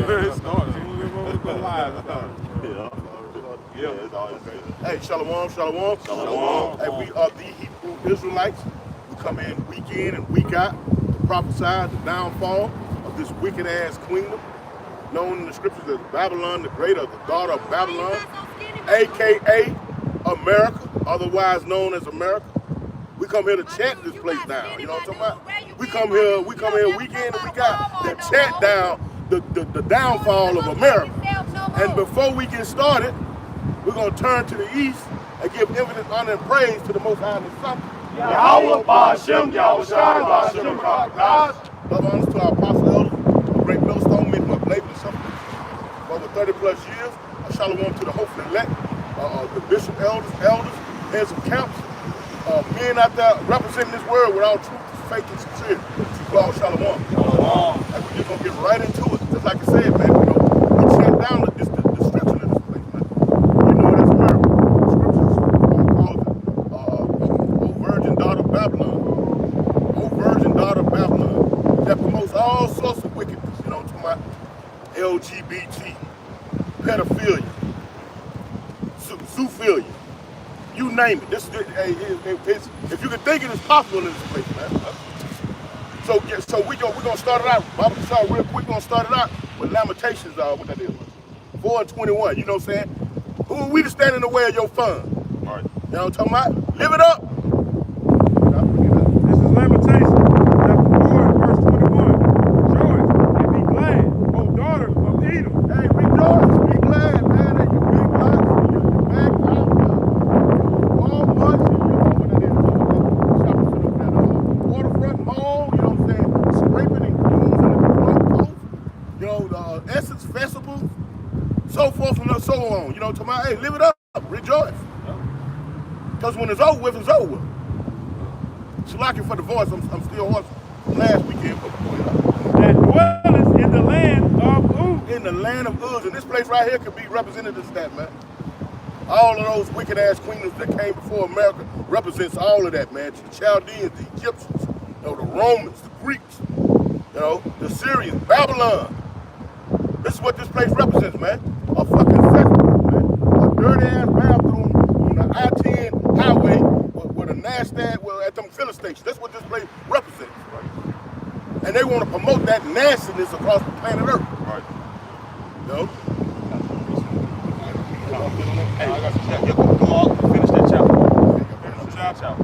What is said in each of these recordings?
where it starts. It go live. Yeah, it's always good. Hey, shalom, shalom. Shalom. Hey, we are the Hebrew Israelites. We come in week and week out to prophesy the downfall of this wicked-ass kingdom, known in the scriptures as Babylon the Great, or the daughter of Babylon, a.k.a. America, otherwise known as America. We come here to chant this place down. You know what I'm talking about? We come here week in and week out to chant down the downfall of America. And before we get started, we're going to turn to the east and give infinite honor and praise to the Most High and His Son. Yahweh Ba'Shem, Yahweh Shai Ba'Shem, Love honors to our apostle elders, the great millstone, men who have labored and suffered for over 30 plus years. A shalom to the hopefully elect, the bishop elders, heads of camps, men out there representing this world with all truth, faith, and sincerity. Call shalom. Shalom. And we're just going to get right into it. Just like I said, man, you know, we shut down the destruction of this place, man. You know that's America. Scriptures call it, O Virgin Daughter of Babylon. O Virgin Daughter of Babylon. That promotes all sorts of wickedness, you know, to my LGBT, pedophilia, zoophilia. You name it. This is if you can think it is possible in this place, man. So we're gonna start it out. Bible start real quick. We're gonna start it out with Lamentations. What that is? 4:21. You know what I'm saying? Who are we to stand in the way of your fun? Right. You know what I'm talking about? Live it up. This is Lamentations, chapter 4, verse 21. Rejoice and be glad, O daughter of Edom. Hey, rejoice, be glad, man. That you big blocks, you back out. All much, you know what it is. Shopping for that waterfront mall, you know what I'm saying? Scraping and cleaning the Gulf Coast. You know, the Essence Festival, so forth and so on. You know, to my, hey, live it up, rejoice. Because when it's over with, it's over with. Shalakin for the voice, I'm still hoarse from last weekend. That dwelleth in the land of Uz. In the land of Uz, and this place right here could be represented as that, man. All of those wicked-ass kingdoms that came before America represents all of that, man. The Chaldeans, the Egyptians, you know, the Romans, the Greeks, you know, the Syrians, Babylon. This is what this place represents, man. A fucking cesspool, man. A dirty-ass bathroom on the I-10 highway with a NASDAQ, well, at them filling stations. That's what this place represents, right? And they want to promote that nastiness across the planet Earth. Right. You know? Come on, finish that chapter.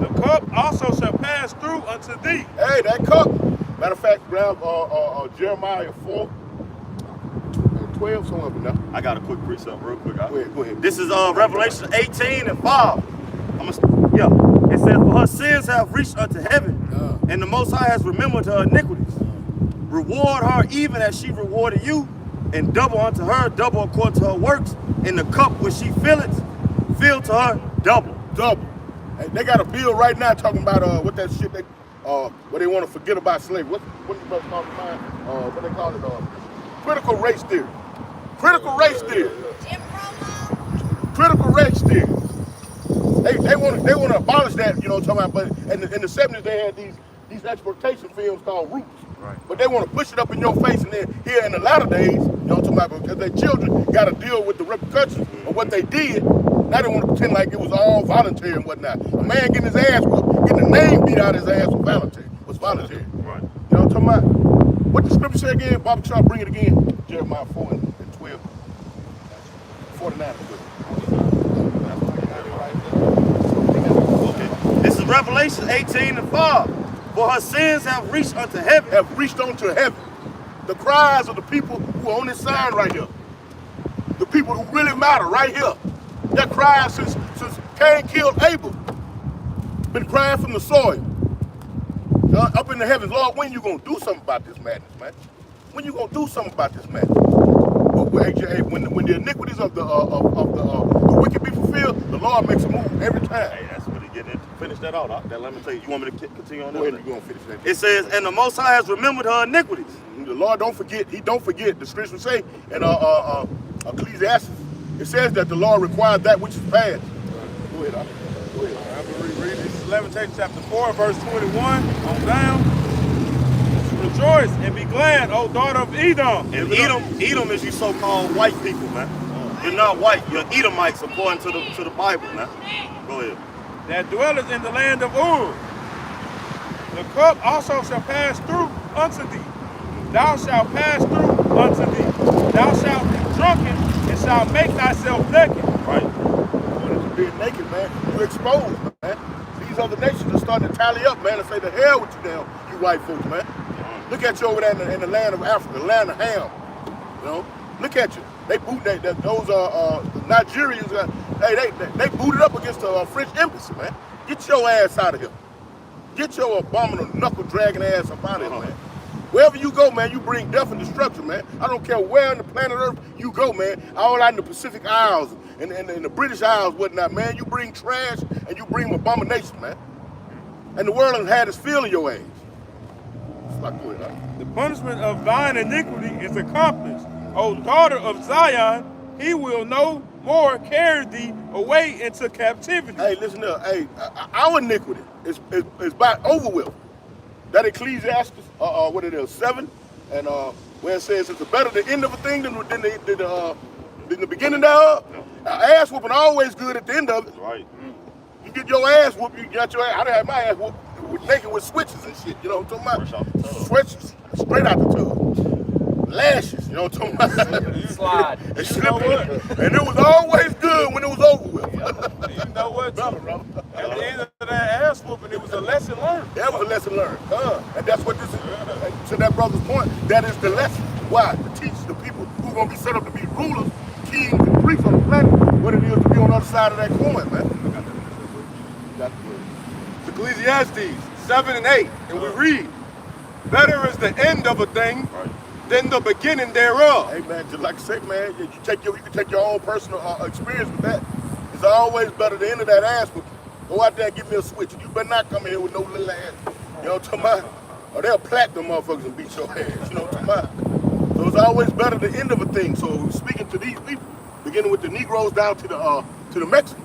The cup also shall pass through unto thee. Hey, that cup. Matter of fact, grab Jeremiah 4, 12, somewhere up in there. I got a quick precept real quick. Go ahead. This is Revelation 18 and 5. It says, for her sins have reached unto heaven, and the Most High has remembered her iniquities. Reward her even as she rewarded you, and double unto her, double according to her works. In the cup which she filleth, fill to her double. Double. Hey, they got a bill right now talking about what that shit they what they want to forget about slavery. What you brother call it? What they call it? Critical race theory. Critical race theory. Critical race theory. They want to abolish that, you know what I'm talking about? But in the 70s they had these exploitation films called Roots. Right. But they want to push it up in your face, and then here in the latter days, you know what I'm talking about, because their children got to deal with the repercussions of what they did. Now they want to pretend like it was all voluntary and whatnot. A man getting his ass whooped, getting the name beat out of his ass was voluntary. Right. You know what I'm talking about? What the scripture say again? Bobby, try to bring it again. Jeremiah 4 and 12. 49. Okay. This is Revelation 18 and 5. For her sins have reached unto heaven. Have reached unto heaven. The cries of the people who are on this sign right here. The people who really matter right here. They're crying since Cain killed Abel. Been crying from the soil. Up in the heavens, Lord, when you gonna do something about this madness, man? When you gonna do something about this madness? When the iniquities of the wicked be fulfilled, the Lord makes a move every time. Hey, that's what he getting into. Finish that out. That let me tell you. You want me to continue on that? Go ahead, you're gonna finish that. It says, and the Most High has remembered her iniquities. The Lord don't forget. He don't forget. The scripture say in Ecclesiastes, it says that the Lord requires that which is past. Go ahead. I'm going to reread this. This is Lamentations chapter 4, verse 21 on down. Rejoice and be glad, O daughter of Edom. And Edom is you so-called white people, man. You're not white. You're Edomites according to the Bible, man. Go ahead. That dwelleth in the land of Ur. The cup also shall pass through unto thee. Thou shalt pass through unto thee. Thou shalt be drunken and shalt make thyself naked. Right. Being naked, man, you exposed, man. These other nations are starting to tally up, man, and say, the hell with you now, you white folks, man. Look at you over there in the land of Africa, the land of Ham. You know, look at you. They boot those Nigerians. They booted up against the French embassy, man. Get your ass out of here. Get your abominable knuckle dragging ass up out of here, man. Wherever you go, man, you bring death and destruction, man. I don't care where on the planet Earth you go, man. All out in the Pacific Isles and the British Isles, whatnot, man. You bring trash and you bring abomination, man. And the world has had its fill of your ass. It's not good, huh? The punishment of thine iniquity is accomplished. O daughter of Zion, he will no more carry thee away into captivity. Hey, listen up. Hey, our iniquity is by over with. That Ecclesiastes, 7, and where it says it's better the end of a thing than the beginning thereof. Ass whooping always good at the end of it. Right. You get your ass whooped, you got your ass. I done had my ass whooped naked with switches and shit. You know what I'm talking about? Switches straight out the tub. Lashes, you know what I'm talking about? Slide. And it was always good when it was over with. You know what? At the end of that ass whooping, it was a lesson learned. That was a lesson learned. And that's what this is. To that brother's point, that is the lesson. Why? To teach the people who are going to be set up to be rulers, kings, and priests on the planet, what it is to be on the other side of that coin, man. It's Ecclesiastes 7 and 8, and we read, better is the end of a thing than the beginning thereof. Hey, man, just like I said, man, you can take your own personal experience with that. It's always better the end of that ass with you. Go out there and give me a switch. You better not come in here with no little ass. You know what I'm talking about? Or they'll plaque them motherfuckers and beat your ass. You know what I'm talking about? So it's always better the end of a thing. So speaking to these people, beginning with the Negroes down to the Mexicans,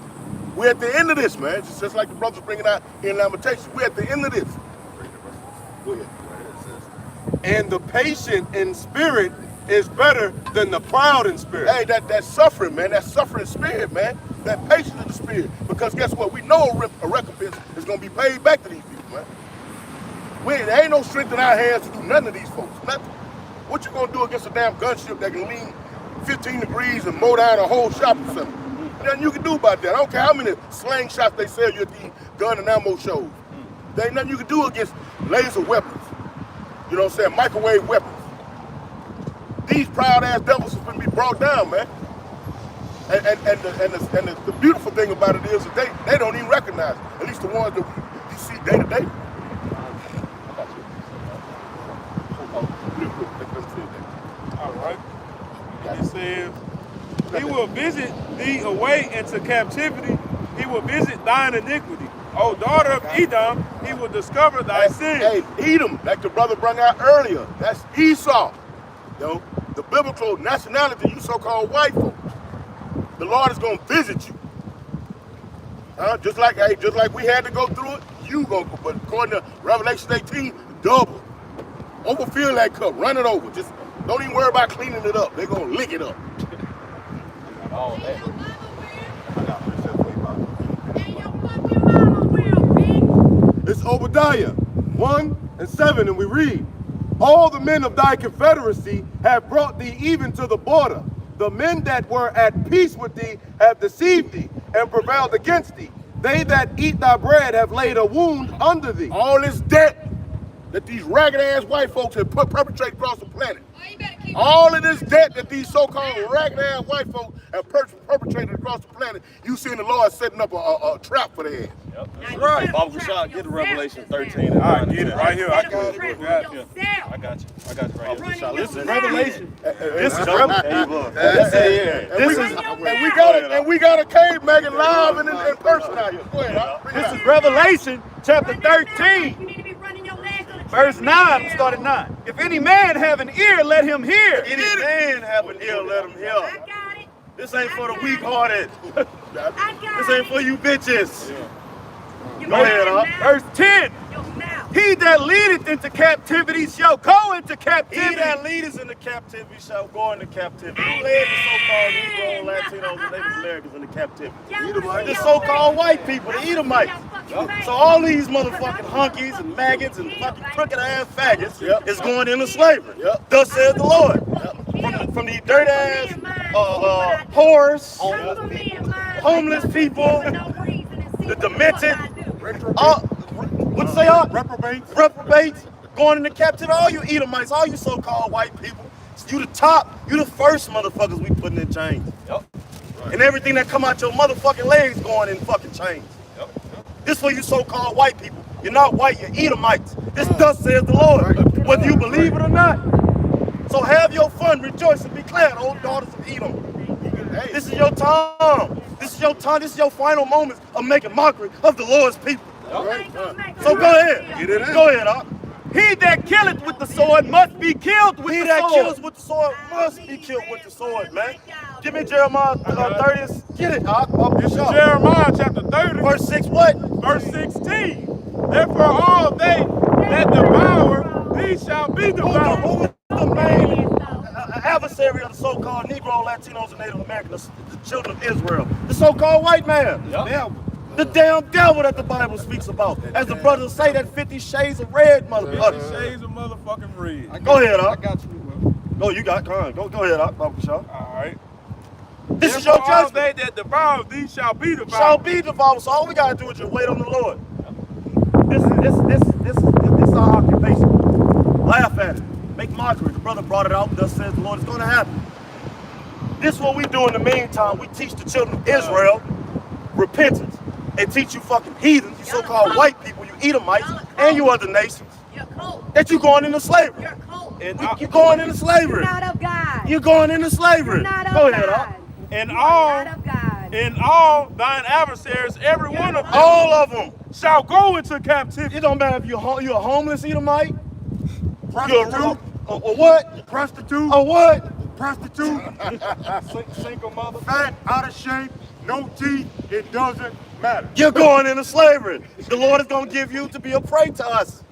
we're at the end of this, man. It's just like the brothers bringing out in Lamentations. We're at the end of this. Go ahead. And the patient in spirit is better than the proud in spirit. Hey, that suffering, man, that suffering spirit, man, that patience in the spirit. Because guess what? We know a recompense is going to be paid back to these people, man. There ain't no strength in our hands to do nothing to these folks, nothing. What you going to do against a damn gunship that can lean 15 degrees and mow down a whole shopping center? Nothing you can do about that. I don't care how many slingshots they sell you at the gun and ammo shows. There ain't nothing you can do against laser weapons. You know what I'm saying? Microwave weapons. These proud ass devils are going to be brought down, man. And the beautiful thing about it is that they don't even recognize it. At least the ones that you see day to day. All right. It says, he will visit thee away into captivity. He will visit thine iniquity. O daughter of Edom, he will discover thy sin. Hey, Edom, like the brother brought out earlier, that's Esau. You know, the biblical nationality, you so-called white folks. The Lord is going to visit you. Just like we had to go through it, you go. But according to Revelation 18, double. Overfill that cup, run it over. Just don't even worry about cleaning it up. They're going to lick it up. It's Obadiah 1 and 7, and we read, all the men of thy confederacy have brought thee even to the border. The men that were at peace with thee have deceived thee and prevailed against thee. They that eat thy bread have laid a wound under thee. All this debt that these ragged-ass white folks have perpetrated across the planet. All of this debt that these so-called ragged-ass white folks have perpetrated across the planet, you seen the Lord setting up a trap for their ass. Yep. That's right. Baba Kashad, get to Revelation 13. All right, get it right here. I got it. I got you right here. Baba This is Kashad, Revelation. This is Revelation. And we got a cave Megan live and in person out here. Go ahead, huh? This is Revelation chapter 13. Verse 9, start at 9. If any man have an ear, let him hear. Any man have an ear, let him hear. I got it. This ain't for the weak-hearted. I got This ain't for you bitches. Your Go ahead, mouth. Verse 10. Your mouth. He that leadeth into captivity shall go into captivity. He that leadeth into captivity shall go into captivity. Who led the so-called Negro, Latinos, and Native Americans into captivity? The so-called white people, the Edomites. So all these motherfucking hunkies and maggots and fucking crooked-ass faggots is going into slavery. Thus says the Lord. From these dirt-ass whores, homeless people, the demented, what's say reprobates, going into captivity. All you Edomites, all you so-called white people, you the top, you the first motherfuckers we putting in chains. And everything that come out your motherfucking legs going in fucking chains. This for you so-called white people. You're not white, you're Edomites. This thus says the Lord, whether you believe it or not. So have your fun, rejoice, and be glad, old daughters of Edom. This is your time. This is your time. This is your final moments of making mockery of the Lord's people. So go ahead. Go ahead, Doc. He that killeth with the sword must be killed with He the that sword. kills with the sword must be killed with the sword, man. Give me Jeremiah 30. Get it, Doc. This is Jeremiah chapter 30. Verse 6 what? Verse 16. Therefore all they that devour, these shall be devoured. Who is the main adversary of the so-called Negro, Latinos, and Native Americans, the children of Israel? The so-called white man. The damn devil that the Bible speaks about. As the brothers say, that 50 shades of red, motherfucker. Shades of motherfucking red. Go ahead, Doc. I got you, bro. Go, you got it. Go ahead, Doc. Baba Shaw. All right. This is your Therefore, all judgment. they that devour, these shall be devoured. Shall be devoured. So all we gotta do is just wait on the Lord. This is our occupation. Laugh at it. Make mockery. The brother brought it out. Thus says the Lord. It's gonna happen. This is what we do in the meantime. We teach the children of Israel repentance. And teach you fucking heathens, you so-called white people, you Edomites, and you other nations, that you going into slavery. And you're going into slavery. You're not of God. You're going into slavery. You're not of Go ahead, God. Doc. And You're all, not of God. and all thine adversaries, every one of them, All of them. shall go into captivity. It don't matter if you're a homeless Edomite, you're a or what? Prostitute. Or what? Prostitute. Single mother. Fat, out of shape, no teeth. It doesn't matter. You're going into slavery. The Lord is going to give you to be a prey to us.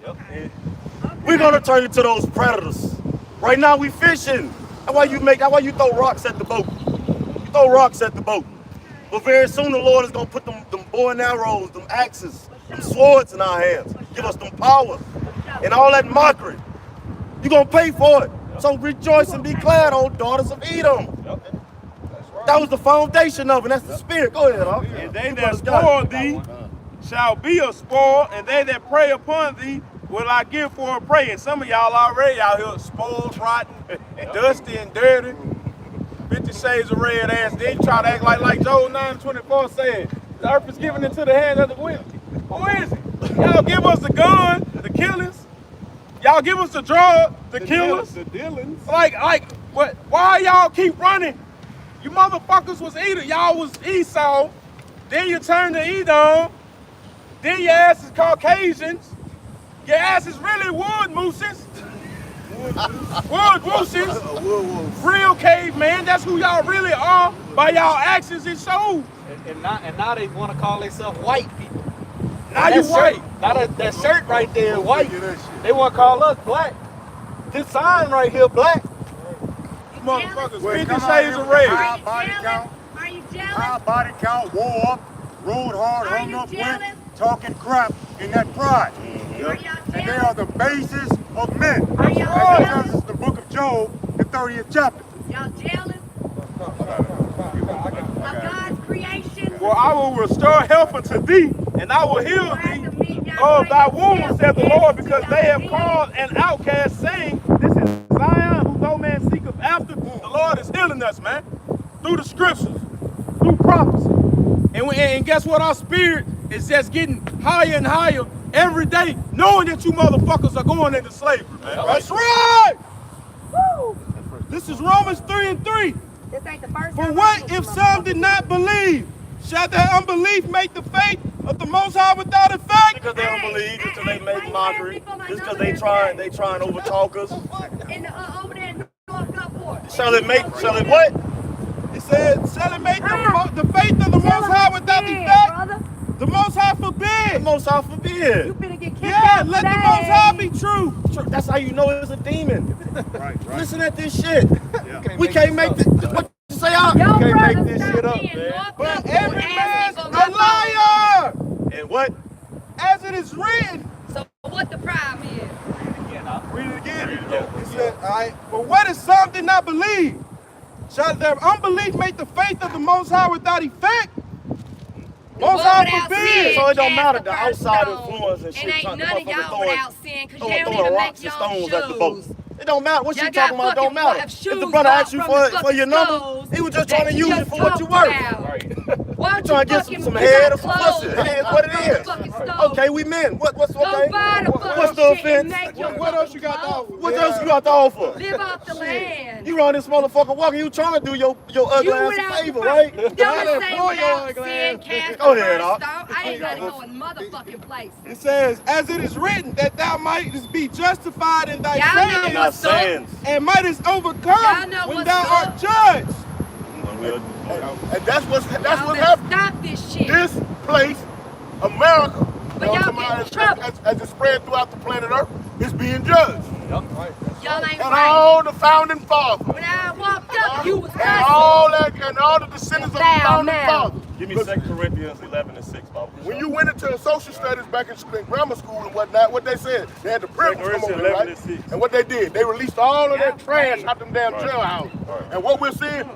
We're going to turn you to those predators. Right now we fishing. That's why you throw rocks at the boat. You throw rocks at the boat. But very soon the Lord is going to put them bow and arrows, them axes, them swords in our hands. Give us them powers and all that mockery. You're going to pay for it. So rejoice and be glad, old daughters of Edom. That was the foundation of it. That's the spirit. Go ahead, Doc. And they that spoil thee shall be a spoil, and they that prey upon thee will I give for a prey. And some of y'all already out here spoiled, rotten, dusty, and dirty. 50 shades of red ass. Then you try to act like Job 9:24 said, the earth is given into the hands of the wicked. Who is it? Y'all give us the gun, the killers. Y'all give us the drug, the killers. The Dillons. Like, what? Why y'all keep running? You motherfuckers was Edom. Y'all was Esau. Then you turn to Edom. Then your ass is Caucasians. Your ass is really wood mooses. Wood mooses. Real caveman. That's who y'all really are. By y'all actions, it shows. And now they want to call themselves white people. Now you white. Now that shirt right there is white. They want to call us black. This sign right here black. Motherfuckers, Well, 50 come out shades here of with red. high body count. Are you jealous? High body count, wore up, rode hard, Are hung you up jealous? with, talking crap in that pride. Are y'all And they jealous? are the basis of men. Are y'all That's because jealous? it's the book of Job, the 30th chapter. Y'all jealous of God's creation? For I will restore health unto thee, and I will heal thee of thy wounds, said the Lord, because they have called an outcast, saying, this is Zion, whose no man seeketh after. The Lord is healing us, man, through the scriptures, through prophecy. And guess what? Our spirit is just getting higher and higher every day, knowing that you motherfuckers are going into slavery, man. That's right! Woo! This is Romans 3:3. This ain't the first For time what I've if seen some did not believe? Shall their unbelief make the faith of the Most High without effect? Because they don't believe, just 'cause they make mockery, just because they try and overtalk us. in the, over there in North Gulfport. Shall it what? He said, shall it make the faith of the Tell Most High them without forbid, effect? brother. The Most High The forbid. Most High forbid. You finna get get kicked Yeah, out let the today. Most High be true. That's how you know it's a demon. Right. Listen at this shit. Yeah. We can't make this. What you say, y'all? Your We can't brother make this stopped shit up, being man. North But Gulfport every asking man's for a my liar. And what? As it is written. phone. So what the problem is? Read it again. It said, all right. But what if some did not believe? Shall their unbelief make the faith of the Most High without effect? Most High Without forbid. sin, So it don't cast matter the the first outside stone. influence and shit. And ain't Talking none of motherfucker y'all throwing- without sin, because you don't throwing even rocks make and your own stones at the boat. shoes. It don't matter what Y'all you got talking about. It don't fucking matter. shoes If the brother asked you bought from for the your number, fucking he was just stores trying to use that you for what you just worth. talked Why don't Trying to you get fucking some you head got or some clothes pussy. from Hey, it's what it the is. fucking store. Okay, we men. What's Go okay? buy the What's fucking the shit offense? and make your What else you got to fucking offer? clothes. What else you got to offer? Live off the land. You run this motherfucker walking, you trying to do your ugly You ass a without favor, the right? Don't say without sin, cast Go the ahead, first Doc. stone. I ain't gotta go in motherfucking place. It says, as it is written, that thou mightest be justified in thy Y'all know sayings, Not what's up. saying. and mightest Y'all overcome know when what's thou up. art judged. And that's what's Y'all happening. better stop this shit. This place, America, But y'all come get out in trouble. as it spread throughout the planet Earth, is being judged. Y'all ain't And right. all the founding fathers, When I walked up, you was and cussing. all that, and all the descendants of the Foul founding mouth. fathers. Give me 2 Corinthians 11:6, Bob. When you went into social studies back in grammar school and whatnot, what they said, they had the prisoners come over there, right? And what they did, they released all of that trash out them damn jailhouses. And what we're seeing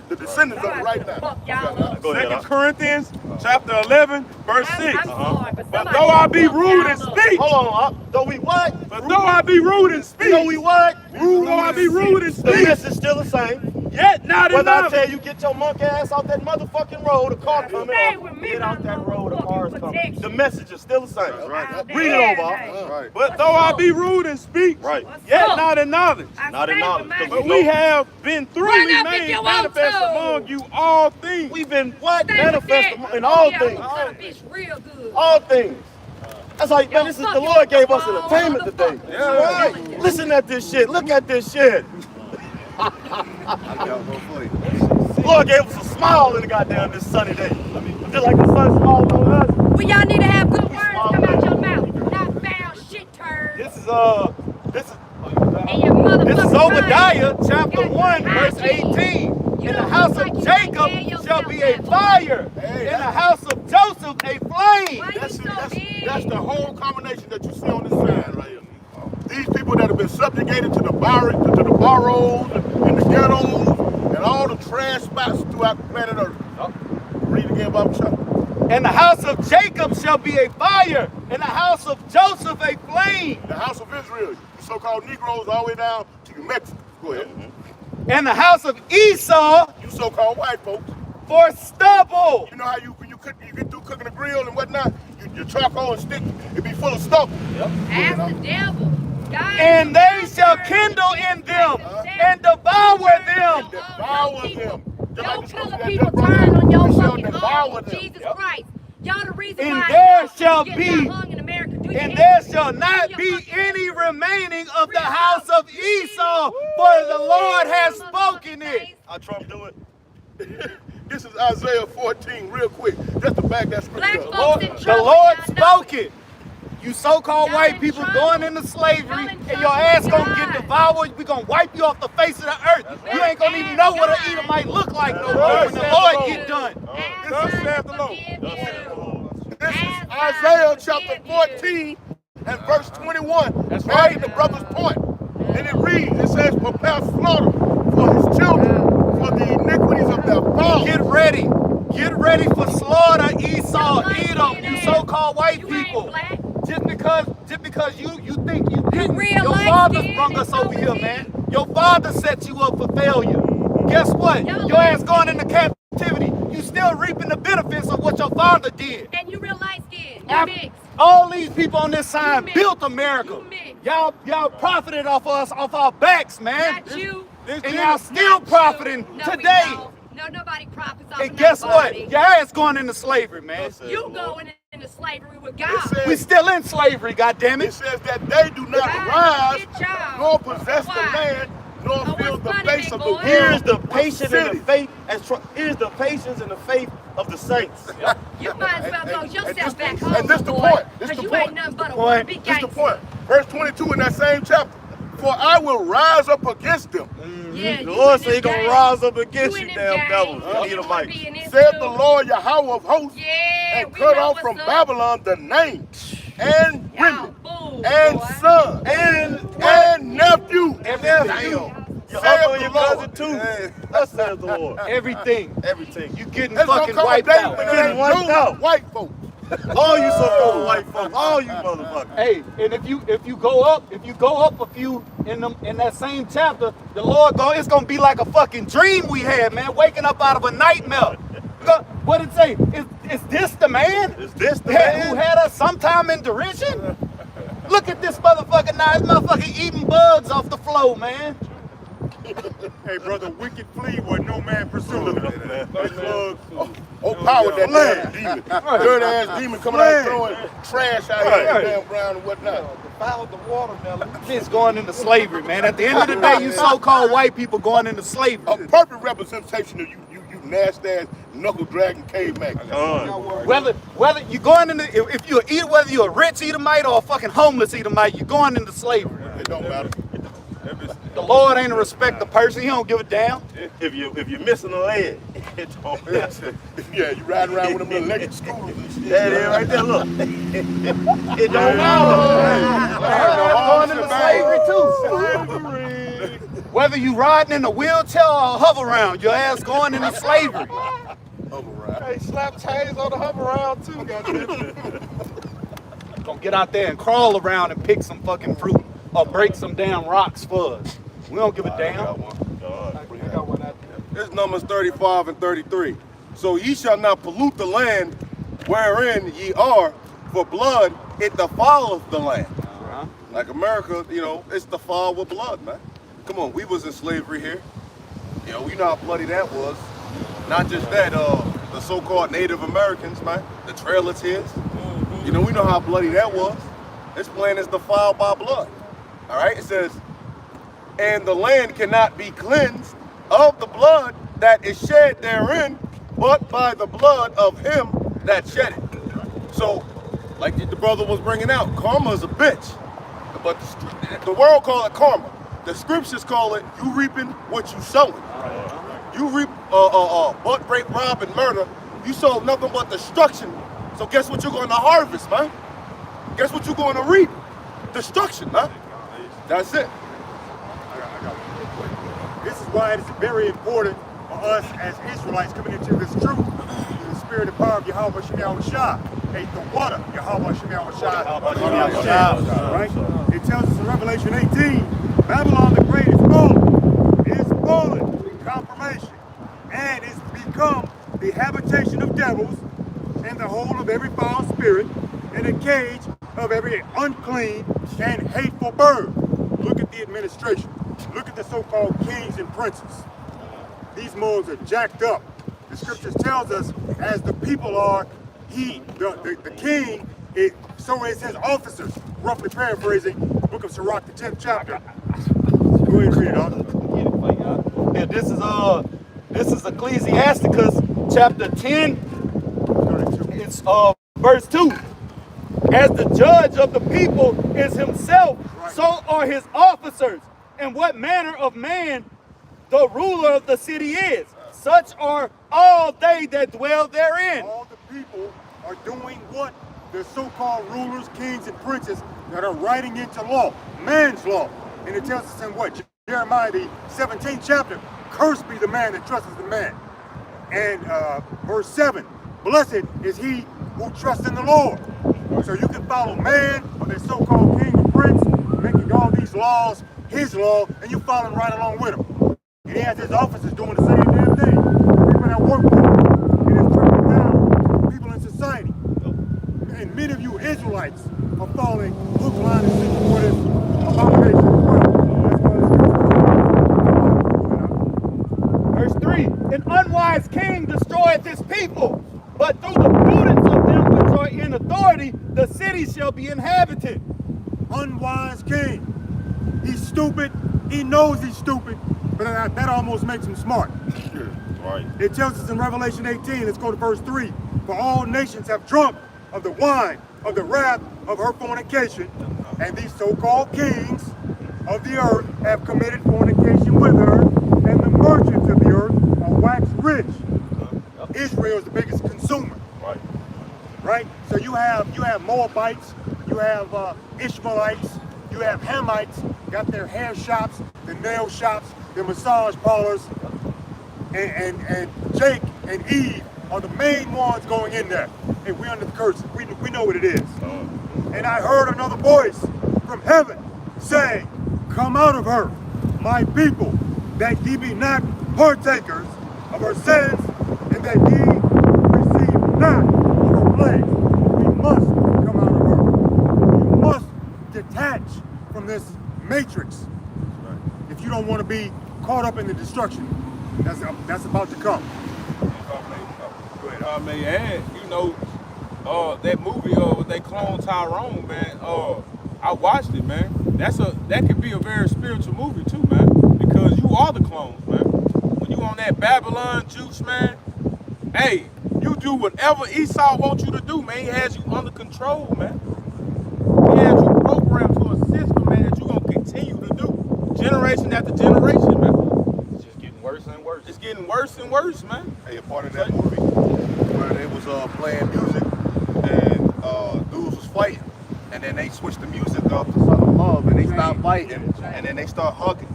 the descendants of it right now. Fuck y'all up. Go ahead, 2 Doc. Corinthians chapter 11, verse 6. I'm sorry, but But somebody though I be fuck rude y'all in up. speech, Hold on, though we what? but though I be rude in speech, Though we what? though I be rude in The speech, message still the same. yet not in Whether I knowledge. tell you get your monkey ass off that motherfucking road, a car coming, Stay or with me, get out that road, a car is coming. protection. The message is still the same. Right. Read it over. Right. But though I be rude in speech, Right. yet up? not in knowledge. I Not in stay knowledge, with my 'cause But shit. we have been Run thoroughly up if made you want manifest to. among you all things. We've been what? Stay with Manifest that. in all Yeah, things. I'm gonna cut a bitch real good. All things. That's like, man, this is the Lord gave us entertainment today. Yeah. Right. Listen at this shit. Look at this shit. Lord gave us a smile in the goddamn this sunny day. Just like the sun smiled on us. Well, y'all need to have good words come out your mouth. Not foul shit turds. This is And your motherfucking This is Obadiah mind. chapter 1, verse 18. In the house of Jacob shall be a fire. Hey, In the house of Joseph, a flame. Why you That's so big? the whole combination that you see on this sign right here. These people that have been subjugated to the barracks, to the barrows, and the ghettos, and all the trash spots throughout the planet Earth. Read again, Bob Chuck. In the house of Jacob shall be a fire. In the house of Joseph, a flame. The house of Israel, the so-called Negroes, all the way down to Mexico. Go ahead. In the house of Esau, You so-called white folks. for stubble. You know how when you get through cooking the grill and whatnot, your charcoal and stick, it be full of stubble. Ask the devil. God And they shall kindle in them and devour them. Devour them. Just like Don't the kill scripture the that people just brought turn up. on your We shall fucking devour own. them. Jesus Christ. Y'all the reason And why there y'all shall get be- y'all hung in America. Do you And hear there me? shall not be any remaining of the house of Esau, for the Lord has spoken it. how Trump do it. This is Isaiah 14, real quick, just to back that Black scripture up. folks in The trouble. Lord y'all know spoke it. You so-called Y'all white in people trouble. going into slavery, Y'all in and trouble your ass with gonna God. get devoured. We gonna wipe you off the face of the earth. You ain't gonna even know what an Edomite look like no more when the Lord get done. Ask Thus God saith to the Lord. forgive you. This is Ask God Isaiah to chapter forgive you. 14 and verse 21. That's right. The brother's point. And it reads, it says, prepare slaughter for his children, for the iniquities of their fathers. Get ready. Get ready for slaughter, Esau, Edom, you so-called white You ain't people. black. Just because you think you didn't. real Your light father skin brung us and over here, overseas. man. Your father set you up for failure. Guess what? Y'all Your ass light going into captivity. You still reaping the benefits of what your father did. And you real light skin. You Af- mixed. All these people on this side mixed. built America. You mixed. Y'all profited off us, off our backs, man. Not you. And y'all still Not profiting you. No, we today. don't. No, nobody profits off And of guess what? nobody. Your ass going into slavery, man. You going into slavery with It God. says, We still in slavery, it goddammit. says that they do not God rise did y'all. nor possess the Why? land nor Lord Oh, fills what's the funny, face big of the boy? world. Here's the with patience and cities. the faith, here's the patience and the faith of the saints. You might as well go And yourself this- back and home, this the boy, point. This because the you point. ain't nothing but a Point. wannabe This is the gangster. point. Verse 22 in that same chapter. For I will rise up against them, Yeah, The you Lord in said He them gonna gangs. rise up against You you, in damn them devils. gangs. You don't wanna be Edomites. in this said too. the Lord Yahweh of hosts, Yeah, and we cut know off what's from up. Babylon the name, and Y'all women, fools, and boy. sons, And nephews. nephew. Your Saith uncle the and your Lord. cousin too. Thus says the Lord. Everything. Everything. You getting It's gonna fucking come a wiped day out. when Getting it ain't wiped no out. white folks. All you so-called white folks, all you motherfuckers. Hey, and if you go up a few in that same chapter, the Lord it's gonna be like a fucking dream we had, man, waking up out of a nightmare. What did it say? Is this the man? Is this the Who man? had us sometime in derision? Look at this motherfucker now. This motherfucker eating bugs off the floor, man. Hey, brother, wicked flee where no man pursues. Oh, power that damn demon. Dirty ass demon coming out throwing trash out here on the damn ground and whatnot. Defiled the watermelon. It's going into slavery, man. At the end of the day, you so-called white people going into slavery. A perfect representation of you nasty ass knuckle dragging caveman. Whether you're going into, if you're whether you're a rich Edomite or a fucking homeless Edomite, you're going into slavery. It don't matter. The Lord ain't a respecter person. He don't give a damn. If you're missing a leg, it don't matter. Yeah, you riding around with them little electric scooters and shit. That is right there, look. It don't matter. Going into slavery too. Whether you riding in a wheelchair or a hover round, your ass going into slavery. Hey, slap chains on the hover around too, goddamn. Gonna get out there and crawl around and pick some fucking fruit or break some damn rocks for us. We don't give a damn. I got one out there. It's Numbers 35 and 33. So ye shall not pollute the land wherein ye are, for blood it defileth the land. Like America, it's defiled with blood, man. Come on, we was in slavery here. We know how bloody that was. Not just that, the so-called Native Americans, man, the Trail of Tears. We know how bloody that was. This land is defiled by blood. All right, it says, and the land cannot be cleansed of the blood that is shed therein, but by the blood of him that shed it. So, like the brother was bringing out, karma is a bitch. But the world call it karma. The scriptures call it, you reaping what you sowing. You reap butt, rape, rob, and murder. You sow nothing but destruction. So guess what you're going to harvest, man? Guess what you're going to reap? Destruction, man. That's it. This is why it is very important for us as Israelites coming into this truth, in the spirit and power of Yahweh Shem Shah, the water, Yahweh Shem Shah, right? It tells us in Revelation 18, Babylon the Great is fallen. It is fallen, confirmation, and it's become the habitation of devils and the hole of every foul spirit and a cage of every unclean and hateful bird. Look at the administration. Look at the so-called kings and princes. These moles are jacked up. The scriptures tells us as the people are, the king, so is his officers. Roughly paraphrasing, book of Sirach, the 10th chapter. Go ahead and read it, huh? Yeah, this is Ecclesiasticus chapter 10. It's verse 2. As the judge of the people is himself, so are his officers. And what manner of man the ruler of the city is, such are all they that dwell therein. All the people are doing what the so-called rulers, kings, and princes that are writing into law, man's law. And it tells us in what? Jeremiah, the 17th chapter, cursed be the man that trusts the man. And verse 7, blessed is he who trusts in the Lord. So you can follow man or the so-called king or prince, making all these laws his law, and you following right along with him. And he has his officers doing the same damn thing. People that work for him. And it's trickling down people in society. And many of you Israelites are following hook, line, and sinker for this abomination as well. Verse 3, an unwise king destroyeth his people, but through the prudence of them which are in authority, the city shall be inhabited. Unwise king. He's stupid, He knows he's stupid, but that almost makes him smart. Right. It tells us in Revelation 18, let's go to verse 3. For all nations have drunk of the wine of the wrath of her fornication, and these so-called kings of the earth have committed fornication with her, and the merchants of the earth are waxed rich. Israel is the biggest consumer. Right. Right? So you have Moabites, you have Ishmaelites, you have Hamites, got their hair shops, the nail shops, the massage parlors, and Jake and Eve are the main ones going in there. Hey, we under the curse. We know what it is. And I heard another voice from heaven saying, come out of her, my people, that ye be not partakers of her sins, and that ye receive not of her plagues. We must come out of her. We must detach from this matrix if you don't want to be caught up in the destruction that's about to come. I may add, you know, that movie when they clone Tyrone, man. I watched it, man. That could be a very spiritual movie too, man. Because you are the clones, man. When you on that Babylon juice, man. Hey, you do whatever Esau wants you to do, man. He has you under control, man. He has you programmed to a system, man, that you're gonna continue to do, generation after generation, man. It's just getting worse and worse. It's getting worse and worse, man. Hey, a part of that movie where they was playing music and dudes was fighting, and then they switched the music up to Southern Love, and they stopped fighting, and then they start hugging.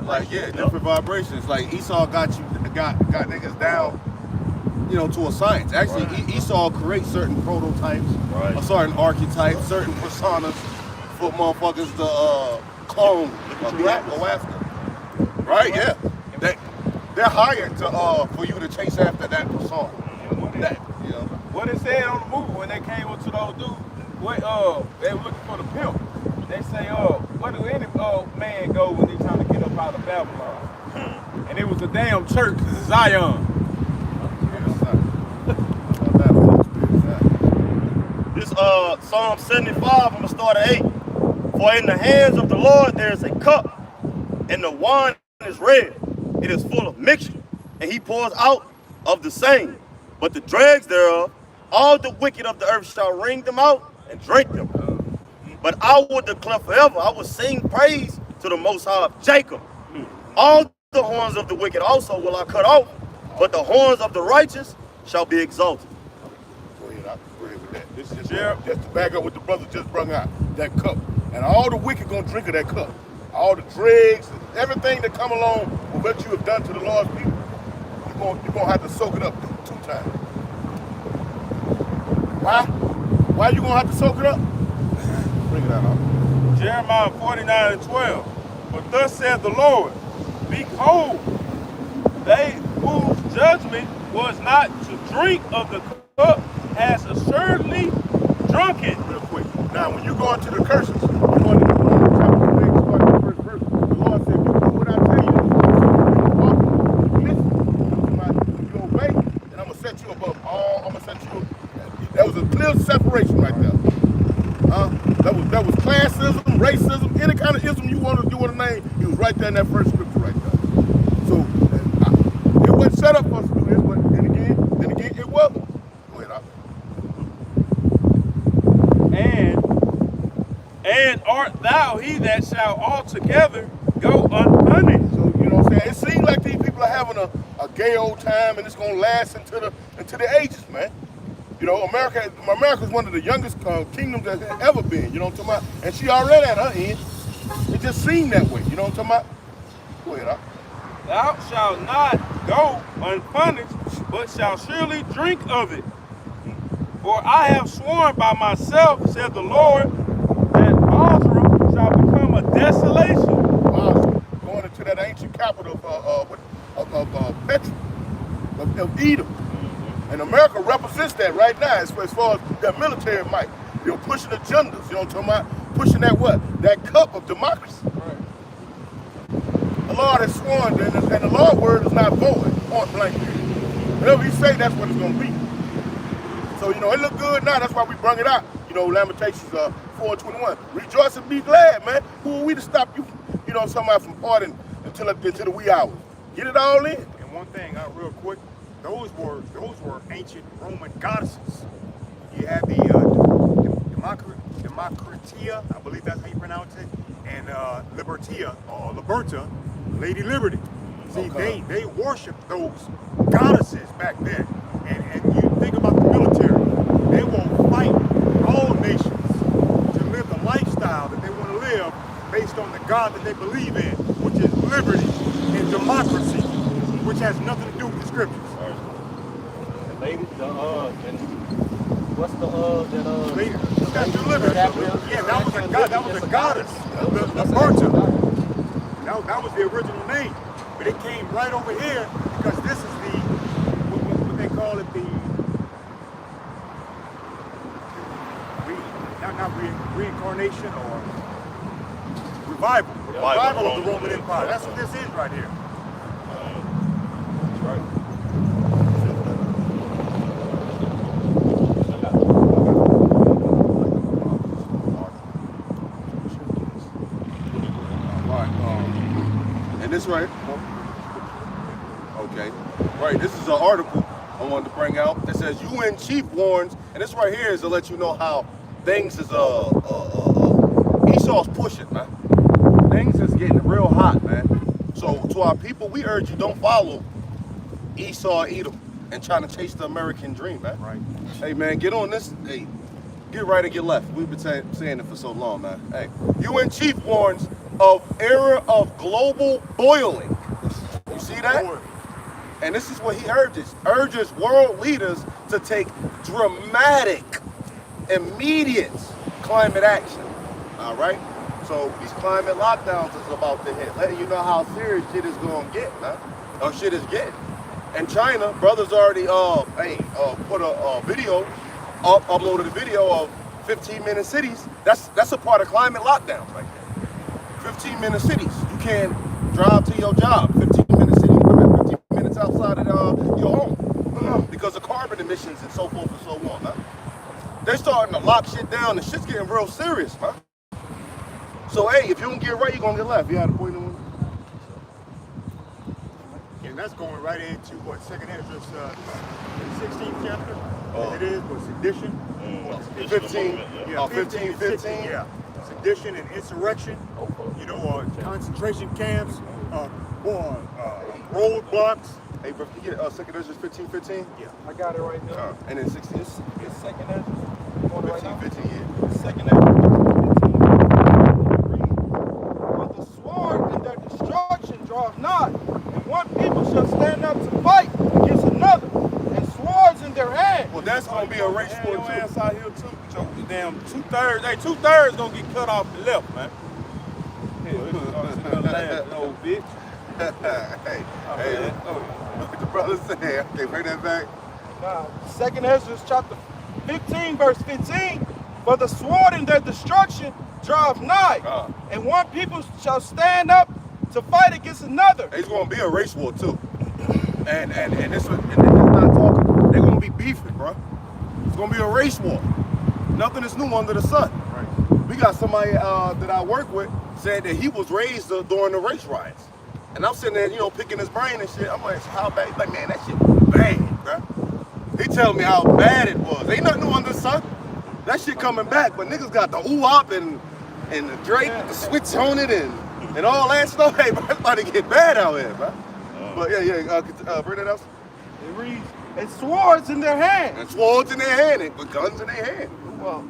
Like different vibrations. Like Esau got niggas down, you know, to a science. Actually, Esau creates certain prototypes, a certain archetype, certain personas for motherfuckers to clone or go after. Right? Yeah. They're hired to for you to chase after that persona. What it said on the movie when they came up to those dudes, they were looking for the pimp. They say, where do any man go when they trying to get up out of Babylon? And it was a damn church, Zion. This Psalm 75, I'm gonna start at 8. For in the hands of the Lord there is a cup, and the wine is red. It is full of mixture, and he pours out of the same. But the dregs thereof, all the wicked of the earth shall wring them out and drink them. But I will declare forever, I will sing praise to the Most High of Jacob. All the horns of the wicked also will I cut off, but the horns of the righteous shall be exalted. Go ahead, I agree with that. This is just to back up what the brother just brought out, that cup. And all the wicked gonna drink of that cup. All the dregs, everything that come along with what you have done to the Lord's people, you're gonna have to soak it up 2 times. Why? Why you gonna have to soak it up? Bring it out. Jeremiah 49:12. But thus saith the Lord, behold, they whose judgment was not to drink of the cup has assuredly drunk it. Real quick. Now, when you go into the curses, you go into the chapter 6, starting the first verse. The Lord said, you do what I tell you. You obey, and I'm gonna set you above all. I'm gonna set you. That was a clear separation right there. That was classism, racism, any kind of ism you want to name. He was right there in that first scripture right there. So it wasn't set up for us to do this, but then again, it wasn't. Go ahead. And art thou he that shall altogether go unpunished? So you know what I'm saying? It seems like these people are having a gay old time, and it's gonna last into the ages, man. You know, America's one of the youngest kingdoms that's ever been. You know what I'm talking about? And she already at her end. It just seemed that way. You know what I'm talking about? Go ahead. Thou shalt not go unpunished, but shalt surely drink of it. For I have sworn by myself, said the Lord, that Basra shall become a desolation. Going into that ancient capital of Petra, of Edom. And America represents that right now as far as their military might. They're pushing agendas, you know what I'm talking about? Pushing that cup of democracy. Right. The Lord has sworn, and the Lord's word is not void, point blank. Whatever he say, that's what it's going to be. So, you know, it look good now. That's why we bring it out. You know, Lamentations 4:21. Rejoice and be glad, man. Who are we to stop you you know, somebody from partying until the wee hours. Get it all in. And one thing, real quick, those were ancient Roman goddesses. You had the Democratia, I believe that's how you pronounce it, and Libertia or Liberta, Lady Liberty. See, they worshiped those goddesses back then. And you think about the military, they will fight all nations to live the lifestyle that they want to live based on the God that they believe in, which is liberty and democracy, which has nothing to do with the scriptures. Lady, what's the Lady, that's the liberty. Yeah, that was a god. That was a goddess. Liberta. That was the original name, but it came right over here because this is the what they call it, the reincarnation or revival of the Roman Empire. That's what this is right here. That's right. And this right, okay, right, this is an article I wanted to bring out that says UN chief warns, and this right here is to let you know how things is, Esau's pushing, man. Things is getting real hot, man. So to our people, we urge you, don't follow Esau, Edom, and trying to chase the American dream, man. Right. Hey, man, get on this, hey, get right or get left. We've been saying it for so long, man. Hey, UN chief warns of era of global boiling. You see that? And this is what he urges world leaders to take dramatic, immediate climate action. All right? So these climate lockdowns is about to hit, letting you know how serious shit is going to get, man. Or shit is getting. And China, brothers already put a video, uploaded a video of 15-minute cities. That's a part of climate lockdowns right there. 15-minute cities. You can't drive to your job. 15-minute city, 15 minutes outside of your home because of carbon emissions and so forth and so on, man. They're starting to lock shit down and shit's getting real serious, man. So, hey, if you don't get right, you're going to get left. You had a point in And that's going right into what, 2nd Ezra 16th chapter? It is, but sedition. 15. Yeah, 15. Yeah. Sedition and insurrection, you know, concentration camps, roadblocks. Hey, bro, you get 2nd Ezra 15:15? Yeah. I got it right now. And then 16. It's 2nd Ezra. 15, yeah. 2nd Ezra 15. But the sword and their destruction draweth not, and one people shall stand up to fight against another, and swords in their hand. Well, that's going to be a race war, Your too. ass out here too. So damn 2/3. Hey, 2/3 gonna get cut off the left, man. Old bitch. Hey, what the brother said. Okay, bring that back. Now, 2nd Ezra chapter 15, verse 15. For the sword in their destruction draweth nigh, and one people shall stand up to fight against another. It's going to be a race war, too. And this is not talking. They're going to be beefing, bro. It's going to be a race war. Nothing is new under the sun. Right. We got somebody that I work with said that he was raised during the race riots. And I'm sitting there, you know, picking his brain and shit. I'm like, so how bad? He's like, man, that shit was bad, bro. He telling me how bad it was. Ain't nothing new under the sun. That shit coming back, but niggas got the ooh-wop and the Drake, the switch on it and all that stuff. Hey, bro, it's about to get bad out here, bro. But bring that up. It reads, and swords in their hand. And swords in their hand, and with guns in their hand. Well,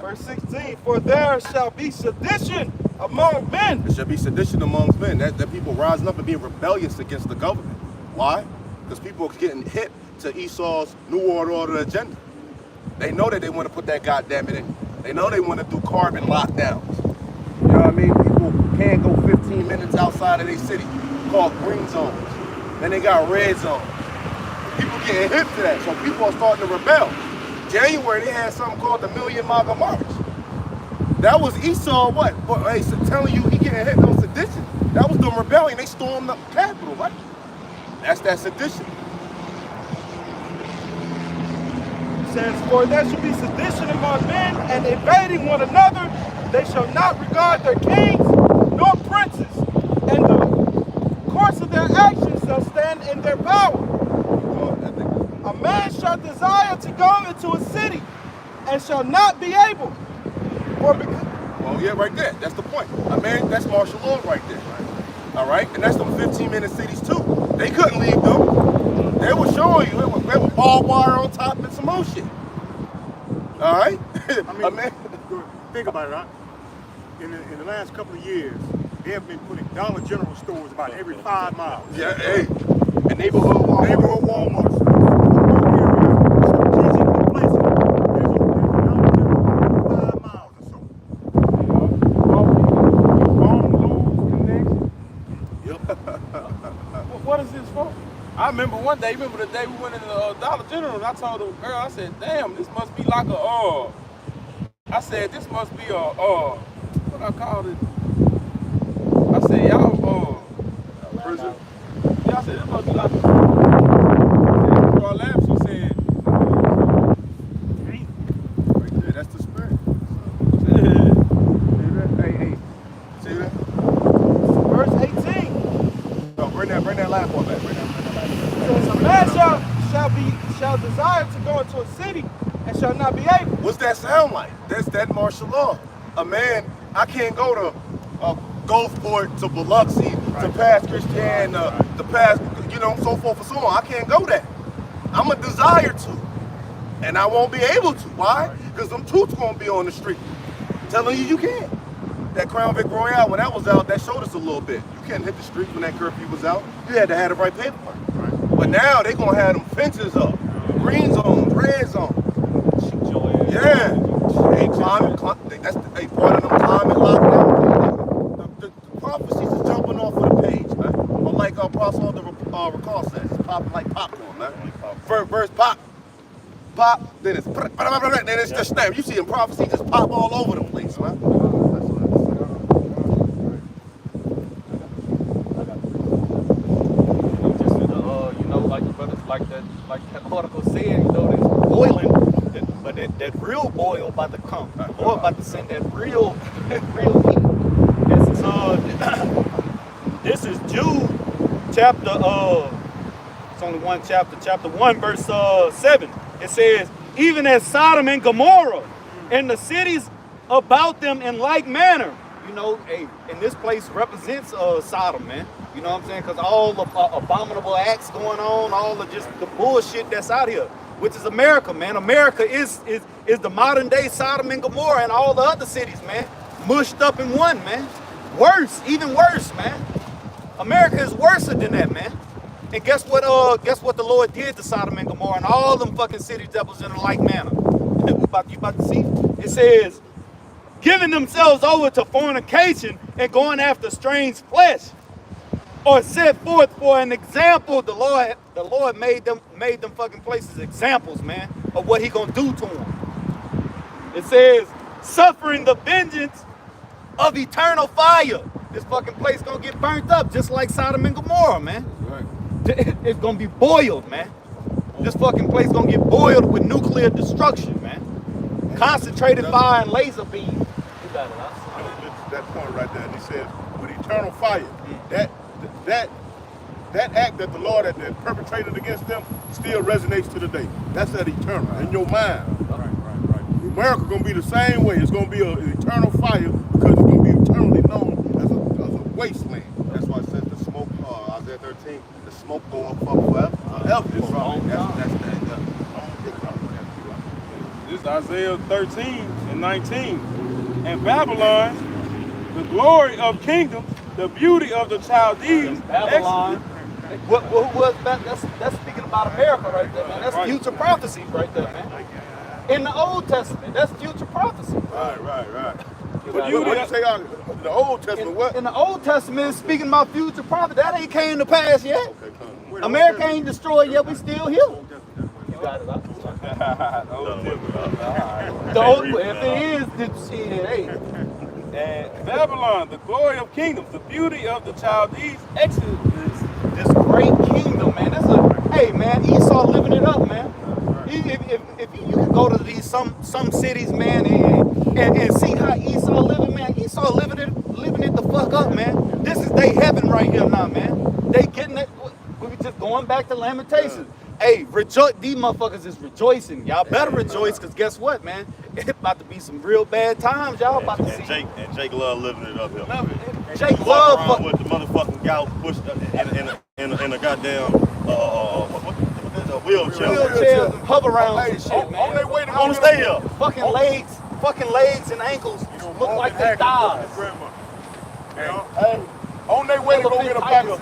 verse 16, for there shall be sedition among men. There shall be sedition amongst men. That people rising up and being rebellious against the government. Why? Because people are getting hit to Esau's New World Order agenda. They know that they want to put that goddamn it in. They know they want to do carbon lockdowns. You know what I mean? People can't go 15 minutes outside of their city, called green zones. Then they got red zones. People getting hip to that, so people are starting to rebel. January, they had something called the Million MAGA March. That was Esau, what? Hey, so telling you he getting hit on sedition. That was the rebellion. They stormed the Capitol, right? That's that sedition. It says, for there shall be sedition among men, and invading one another, they shall not regard their kings, nor desire to go into a city and shall not be able. For because Well, yeah, right there. That's the point. I mean, that's martial law right there. All right? And that's them 15-minute cities, too. They couldn't leave them. They were showing you. They were barbed wire on top and some more shit. All right? I mean, think about it, right? In the last couple of years, they have been putting Dollar General stores about every 5 miles. Yeah, hey. And neighborhood Walmart. Neighborhood Walmarts. Strategically placed. There's a Dollar General every 5 miles or so. What is this for? I remember one day, remember the day we went into Dollar General and I told the girl, I said, damn, this must be like a, I said, this must be a, what I called it? I said, y'all, prison? Yeah, I said, this must be like a, she said, Right there, that's the spirit. Hey. See that? verse 18 No, bring that last one back. says, a man shall desire to go into a city and shall not be able. What's that sound like? That's that martial law. A man, I can't go to Gulfport, to Biloxi, to Pass Christian, to Pass, so forth and so on. I can't go there. I'm a desire to. And I won't be able to. Why? Because them toots gonna be on the street telling you can't. That Crown Vic Royale, when that was out, that showed us a little bit. You can't hit the street when that curfew was out. You had to have the right paperwork. But now they gonna have them fences up. Green zones, red zones. Yeah. Hey, that's part of them climate lockdown. The prophecies is jumping off of the page, man. But like Apostle Recall says, it's popping like popcorn, man. First pop, then it's just snap. You see them prophecies just pop all over the place, man. Like that article said, it's boiling, but that real boil about to come. The Lord about to send that real heat. This is Jude chapter, it's only one chapter, chapter 1, verse 7. It says, even as Sodom and Gomorrah and the cities about them in like manner. And this place represents Sodom, man. You know what I'm saying? Because all the abominable acts going on, all of just the bullshit that's out here, which is America, man. America is the modern day Sodom and Gomorrah and all the other cities, man. Mushed up in one, man. Worse, even worse, man. America is worse than that, man. And guess what the Lord did to Sodom and Gomorrah and all them fucking cities that was in a like manner? You about to see? It says, giving themselves over to fornication and going after strange flesh, or set forth for an example. The Lord made them fucking places examples, man, of what he gonna do to them. It says, suffering the vengeance of eternal fire. This fucking place gonna get burnt up just like Sodom and Gomorrah, man. Right. It's gonna be boiled, man. This fucking place gonna get boiled with nuclear destruction, man. Concentrated fire and laser beams. You got it, huh? That point right there. And he says, with eternal fire, that act that the Lord had perpetrated against them still resonates to the day. That's that eternal in your mind. Right. America gonna be the same way. It's gonna be an eternal fire because it's gonna be eternally known as a wasteland. That's why it says the smoke. Isaiah 13, the smoke go up forever. This is Isaiah 13 and 19. And Babylon, the glory of kingdoms, the beauty of the Chaldees. Babylon. What was that? That's speaking about America right there, man. That's future prophecy right there, man. In the Old Testament, that's future prophecy. Right. But you didn't say the Old Testament, In the Old Testament, it's speaking about future prophecy. That ain't came to pass yet. Okay, America ain't destroyed yet. We still here. You got it. If it is, then shit, hey. And Babylon, the glory of kingdoms, the beauty of the Chaldees, Exodus. This great kingdom, man. Hey, man, Esau living it up, man. If you can go to these some cities, man, and see how Esau living, man. Esau living it the fuck up, man. This is they heaven right here now, man. They getting it. We just going back to Lamentations. Hey, rejoice! These motherfuckers is rejoicing. Y'all better rejoice, cause guess what, man? It's about to be some real bad times. Y'all about to see. Jake love living it up here. Jake Walk love around with the motherfucking gout pushed in a goddamn wheelchair. Wheelchairs and hover rounds and shit, man. On their way to I want to stay here. Fucking legs and ankles look like they died. Hey, on their way to go get a pack of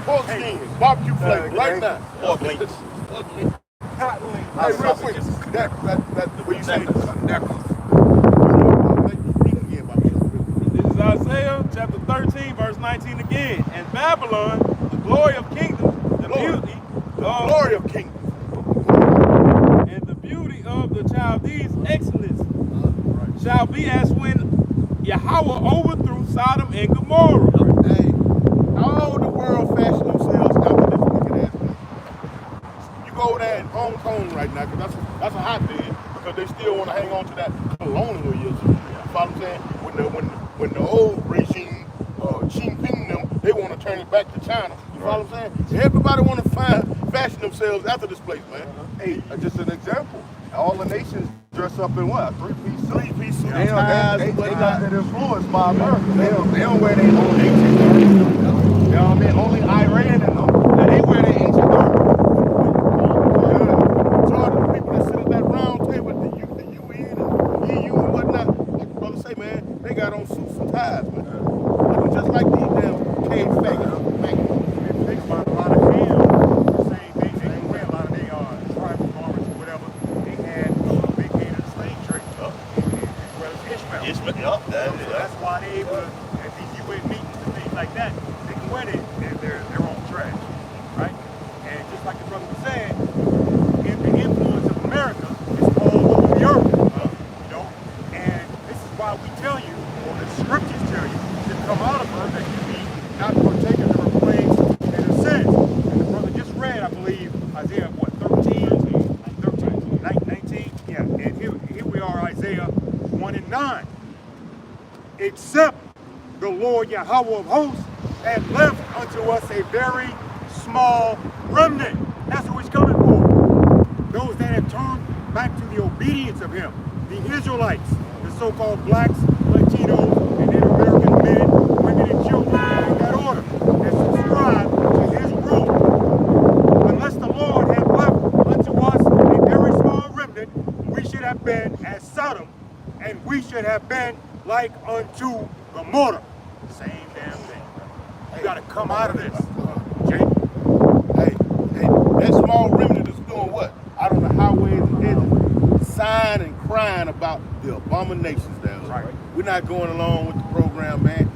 pork skins, barbecue flavor right now. Pork links. Hey, real quick, that what you say? This is Isaiah chapter 13, verse 19 again. And Babylon, the glory of kingdoms, the beauty Glory of kingdom. and the beauty of the Chaldees' excellence shall be as when Yahweh overthrew Sodom and Gomorrah. Hey, all the world fashion themselves after this wicked ass place. You go there in Hong Kong right now, because that's a hotbed, because they still want to hang on to that colonialism. You follow what I'm saying? When the old regime, Xi Jinping them, they want to turn it back to China. You follow what I'm saying? Everybody want to fashion themselves after this place, man. Hey, just an example. All the nations dress up in what? Three-piece suits. Three-piece suits, They ties, got that influenced by America. They don't wear their own ancient garments. You know what I mean? Only Iran and them. Now they wear their ancient garments. Majority of the people that sit at that round table at the UN and EU and whatnot, like the brother say, man, they got on suits and ties, man. Looking just like these damn cave faggots. Think about a lot of them, the same thing. They can wear a lot of their tribal garments or whatever. They had big hand in the slave trade, as well as Ishmael. So that's why they able to, at these UN meetings and things like that, they can wear their own trash, right? And just like the brother was saying, the influence of America is all over the earth, you know. And this is why we tell you, or the scriptures tell you, to come out of her that you be not partakers of her plagues and her sins. And the brother just read, I believe, Isaiah, 19? Yeah, and here we are, Isaiah 1 and 9. Except the Lord Yahweh of hosts had left unto us a very small remnant. That's who he's coming for. Those that have turned back to the obedience of him. The Israelites, the so-called blacks, Latinos, and Native American men, women, and children in that order, and subscribe to his rule. Unless the Lord had left unto us a very small remnant, we should have been as Sodom, and we should have been like unto Gomorrah. Same damn thing. You gotta come out of this, Jake. Hey, that small remnant is doing what? Out on the highways and edges, sighing and crying about the abominations there. Right. We're not going along with the program, man.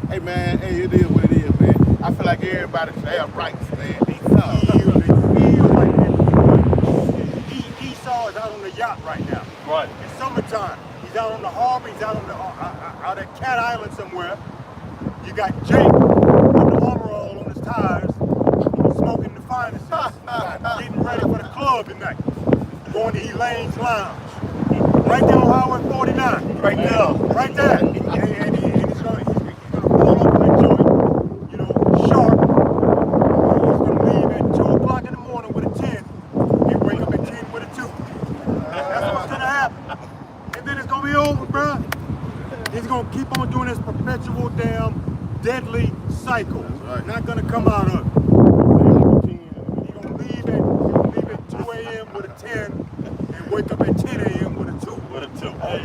Hey, it is what it is, man. I feel like everybody should have rights, man. They feel like it. Esau is out on the yacht right now. Right. It's summertime. He's out on the harbor. He's out on the out at Cat Island somewhere. You got Jake with the armor all on his tires, smoking the finest, getting ready for the club tonight, going to Elaine's Lounge, right there on Highway 49. Right there. Right there. And he's gonna pull up that joint, you know, sharp. He's gonna leave at 2 o'clock in the morning with a 10 and wake up at 10 with a 2. That's what's gonna happen. And then it's gonna be over, bro. He's gonna keep on doing this perpetual damn deadly cycle. Right. Not gonna come out of it. He's gonna leave at 2 a.m. with a 10 and wake up at 10 a.m. with a 2. With a 2. Hey.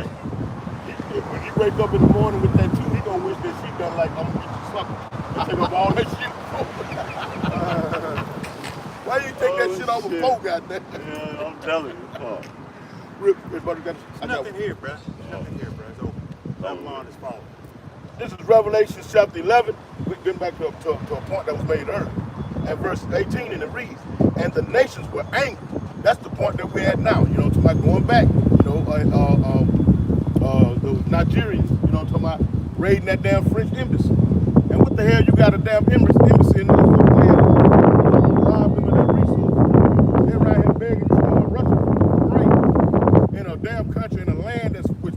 When he wake up in the morning with that 2, he gonna wish that she done like, I'm gonna get you sucker. Take up all that shit. Why you take that shit off a phone, goddamn? Yeah, I'm telling you. Oh. There's nothing here, bro. There's nothing here, bro. It's over. Babylon is falling. This is Revelation chapter 11. We're getting back to a point that was made earlier. At verse 18, and it reads, and the nations were angry. That's the point that we're at now. You know, to my going back. You know, the Nigerians. You know, talking about raiding that damn French embassy. And what the hell you got a damn embassy in those land? Rob them of their resources. They're right here begging Russia for grain in a damn country, in a land that's rich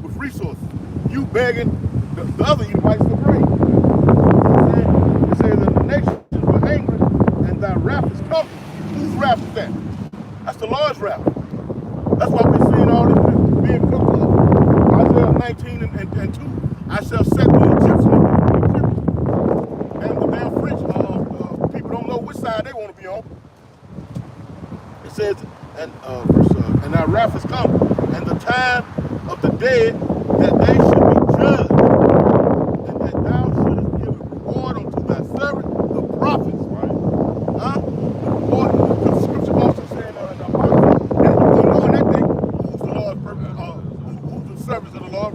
with resources. You begging the other Edomites for grain. It says that the nations were angry and thy wrath is coming. Whose says, and our wrath is come, and the time of the dead that they should be judged, and that thou shouldest give reward unto thy servant, the prophets, right? Huh? Or the scripture also saying in the Bible that you're going to know in that day who's the Lord's purpose, who's the servants of the Lord,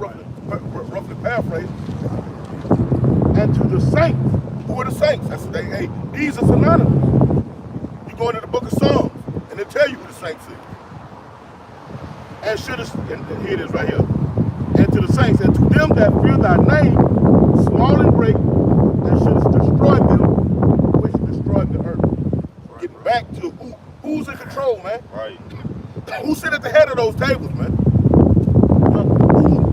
roughly paraphrase, and to the saints. Who are the saints? That's hey, these are synonymous. You go into the book of Psalms, and they tell you who the saints is. And here it is right here. And to the saints, and to them that fear thy name, small and great, and shouldest destroy them, which destroyed the earth. Right, getting back to who's in control, man. Right. Who sit at the head of those tables, man?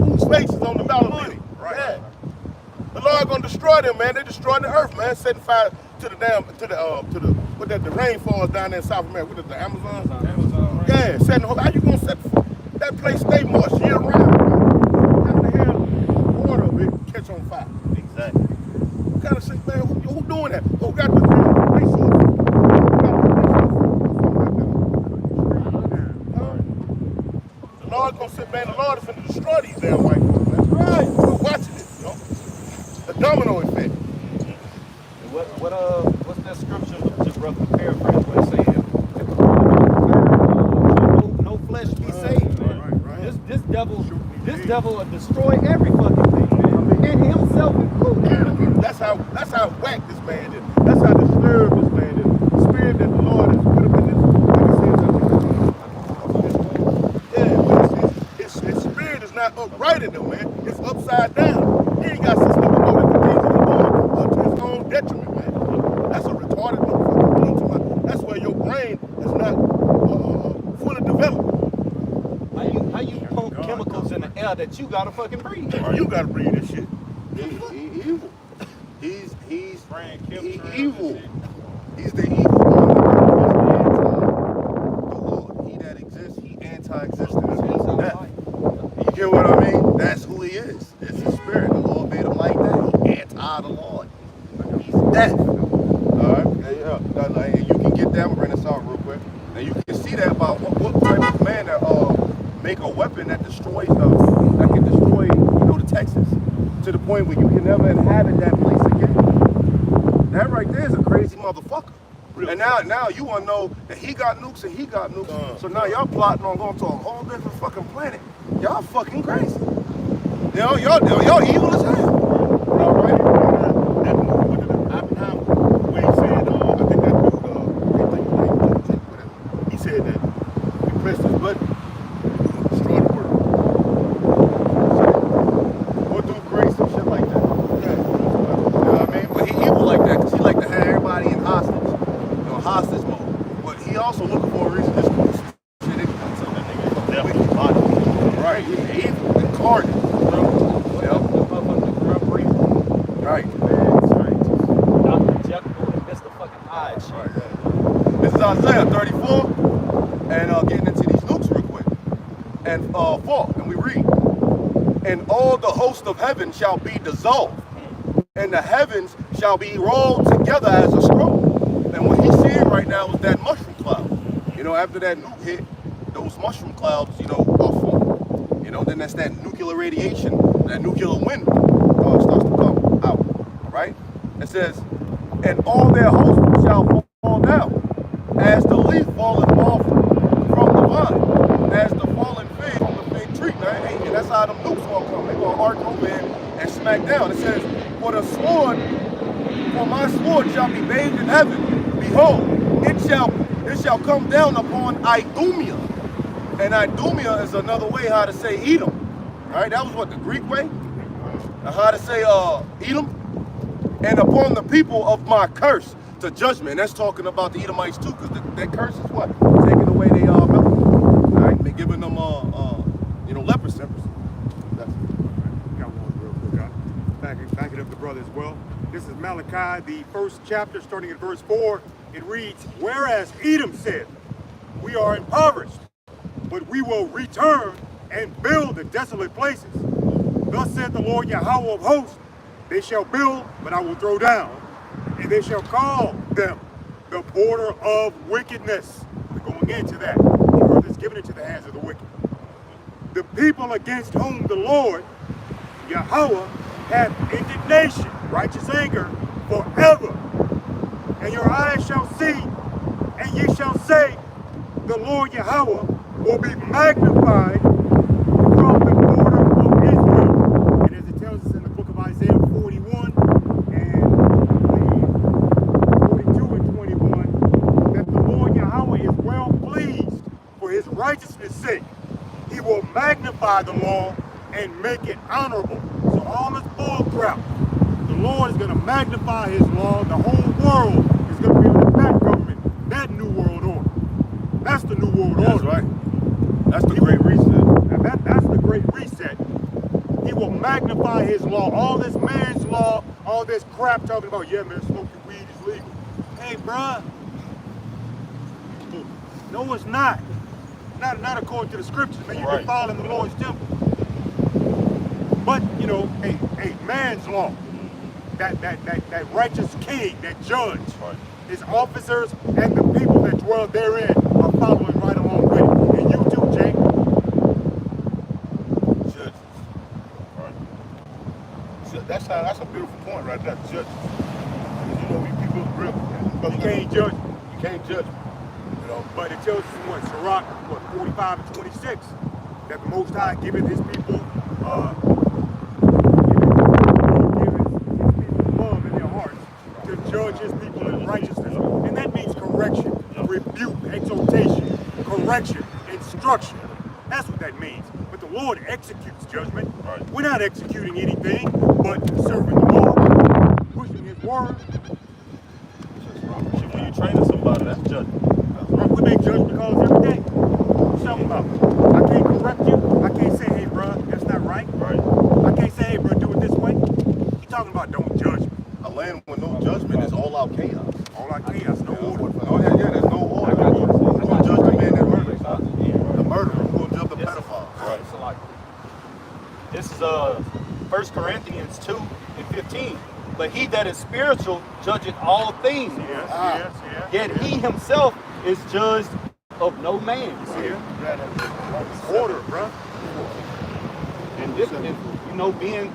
Whose face is on the dollar bill? Right. Yeah. The Lord gonna destroy them, man. They destroying the earth, man. Setting fire to the rain falls down there in South America. What is the Amazon? Amazon, right? Yeah, setting. How you gonna set that place stay moist year round? How the hell water of it catch on fire? Exactly. What kind of shit, man? Who doing that? Who got the resources? The Lord gonna sit, man. The Lord is gonna destroy these damn white folks, man. That's right. We're watching it, you know. The domino effect. What's that scripture? Just roughly paraphrase what it's saying. No flesh be saved, man. Right. This devil will destroy every fucking thing, man. And himself included. That's how whack this man is. That's how disturbed this man is. The spirit that the Lord has put him in his spirit is not upright in him, man. It's upside down. He ain't got sense to know that the things that he's doing are to his own detriment, man. That's a retarded motherfucker. That's where your brain is not fully developed. How you pump chemicals in the air that you gotta fucking breathe? You gotta breathe this shit. He evil. He's evil. He's the evil one. The Lord. He that exists, he anti-existence. He's death. You get what I mean? That's who he is. It's his spirit. The Lord made him like that. He anti the Lord. He's death. Alright? And you can get that and bring this out real quick. And you can see that by what type of man that make a weapon that destroys that can destroy, the Texas. To the point where you can never inhabit that place again. That right there is a crazy motherfucker. Really? And now you want to know that he got nukes and he got nukes. So now y'all plotting on going to a whole different fucking planet. Y'all fucking crazy. Y'all evil as hell. All right. That movie with the Oppenheimer, where he said, I think that dude, he said that we pressed this button, we'll destroy the world. Or do crazy shit like that. You know what I mean? But he evil like that because he like to have everybody in hostage mode. But he also looking for a reason to shit in. Right, he's evil incarnate. Right. Dr. Jekyll and Mr. fucking Hyde shit. Right. This is Isaiah 34, and getting into these nukes real quick. And 4, and we read, and all the host of heaven shall be dissolved, and the heavens shall be rolled together as a scroll. And what he's seeing right now is that mushroom cloud. After that nuke hit, those mushroom clouds, are formed. Then that's that nuclear radiation, that nuclear wind starts to come out, right? It says, and all their hosts shall fall down, as the leaf falleth off from the vine, as the fallen fig from the fig tree, man. Hey, and that's how them nukes gonna come. They're gonna arc over and smack down. It says, for my sword shall be bathed in heaven. Behold, it shall come down upon Idumea. And Idumea is another way how to say Edom. Right? That was what, the Greek way? How to say Edom? And upon the people of my curse to judgment. That's talking about the Edomites too, because that curse is what? Taking away their melody. Right? They're giving them leprosy. Got one real quick. Back it up the brother as well. This is Malachi, the first chapter, starting at verse 4. It reads, whereas Edom said, we are impoverished, but we will return and build the desolate places. Thus said the Lord Yahweh of hosts, they shall build, but I will throw down, and they shall call them the border of wickedness. We're going looking into that. The earth is given into the hands of the wicked. The people against whom the Lord, Yahweh, hath indignation, righteous anger, forever. And your eyes shall see, and ye shall say, the Lord Yahweh will be magnified from the border of Israel. And as it tells us in the book of Isaiah 41 and 42 and 21, that the Lord Yahweh is well pleased for his righteousness' sake. He will magnify the law and make it honorable. So all this bull crap, the Lord is going to magnify his law. The whole world is going to be under that government, that new world order. That's the new world order. That's right. That's the great reset. That's the great reset. He will magnify his law. All this man's law, all this crap talking about, yeah, man, smoking weed is legal. Hey, bruh. No, it's not. Not according to the scriptures, man. You're defiling the Lord's temple. But, you know, hey, man's law. That righteous king, that judge, his officers, and the people that dwell therein are following right along with it. And you too, Jake. Judges. Right. That's a beautiful point right there, judges. You know, we people real. You can't judge. You can't judge. You know, but it tells us in what, Sirach, 45 and 26, that the Most High giveth his people love in their hearts to judge his people in righteousness. And that means correction, rebuke, exhortation, correction, instruction. That's what that means. But the Lord executes judgment. Right. We're not executing anything but serving the Lord, pushing his word. When you're training somebody, that's judgment. We make judgment calls every day. What you talking about? I can't correct you. I can't say, hey, bro, that's not right. Right. I can't say, hey, bro, do it this way. You talking about don't judge me. a land with no judgment is all out chaos. All out chaos, no order. Oh, yeah, there's no order. Who's going to judge the man that murders? The murderer. Who's going to judge the pedophile? Right. So like, this is 1 Corinthians 2 and 15. But he that is spiritual judgeth all things. Yes. Yet he himself is judged of no man. Order, bro. And this, you know, being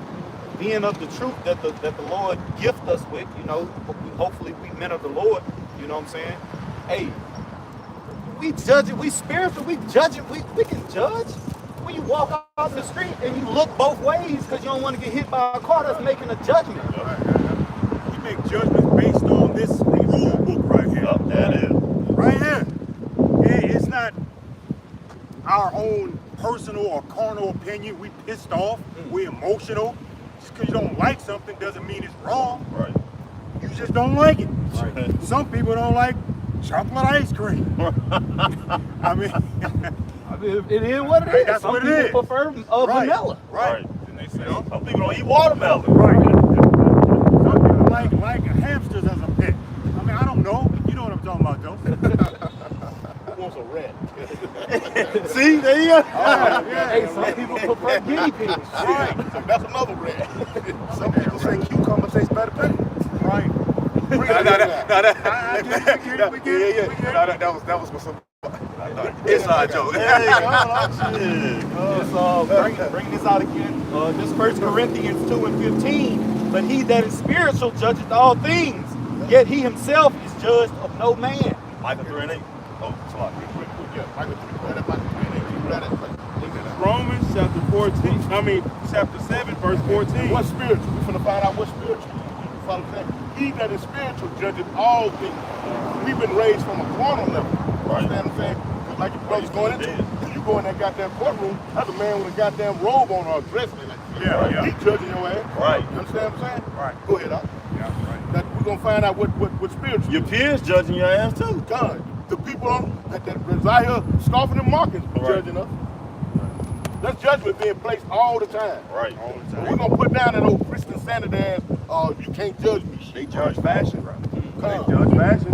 of the truth that the Lord gift us with, you know, hopefully we men of the Lord, you know what I'm saying? Hey, we judge it, we spiritual, we judge it, we can judge. When you walk out the street and you look both ways because you don't want to get hit by a car, that's making a judgment. We make judgments based on this rule book right here. Yep, that is. Right here. It's not our own personal or carnal opinion. We pissed off. We emotional. Just because you don't like something doesn't mean it's wrong. Right. You just don't like it. Right. Some people don't like chocolate ice cream. I mean, it is what it is. That's Some what it people is. prefer vanilla. Right. And they say, some people don't eat watermelon. Right. Some people like hamsters as a pet. I mean, I don't know. You know what I'm talking about, though. Who wants a rat? See, there you go. Yeah. Hey, some people prefer guinea pigs. Right. That's another rat. Some people say cucumber tastes better than Right. We get it. That was for some Inside joke. Bring this out again. This 1 Corinthians 2 and 15. But he that is spiritual judgeth all things, yet he himself is judged of no man. Micah 3 and 8. Oh, sorry. Romans chapter 7, verse 14. What's spiritual? We're going to find out what's spiritual. Follow that. He that is spiritual judges all things. We've been raised from a carnal level. Right. Understand what I'm saying? Because like your brother's going into, if you go in that goddamn courtroom, that's a man with a goddamn robe on or a dress. Yeah. He judging your ass. Right. You understand what I'm saying? Right. Go ahead, Doc. Yeah, right. That we're going to find out what's spiritual. Your peers judging your ass too. God, the people that is out here scoffing and mocking judging us. That's judgment being placed all the time. Right. All the We're time. going to put down that old Christian standard as, you can't judge me. They judge fashion. Right. Come. Judge fashion.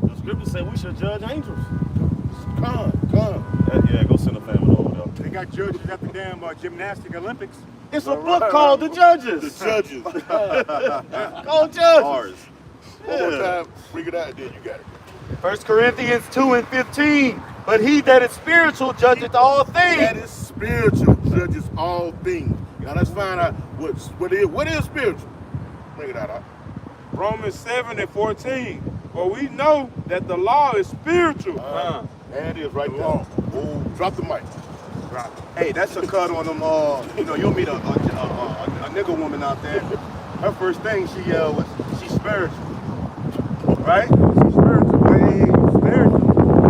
The scripture said we should judge angels. Come. Yeah, go send a family over there. They got judges at the damn gymnastic Olympics. It's a book called The Judges. The judges. Called Judges. Ours. One more time, bring it out there. You got it. 1 Corinthians 2:15. But he that is spiritual judgeth all That things. is spiritual, judges all things. Now let's find out what is spiritual. Bring it out. Romans 7:14. For we know that the law is spiritual. There it is right there. Oh, drop the mic. Hey, that's a cut on them. You'll meet a nigga woman out there. Her first thing she yelled was, she's spiritual. Right? She's spiritual. Hey, spiritual.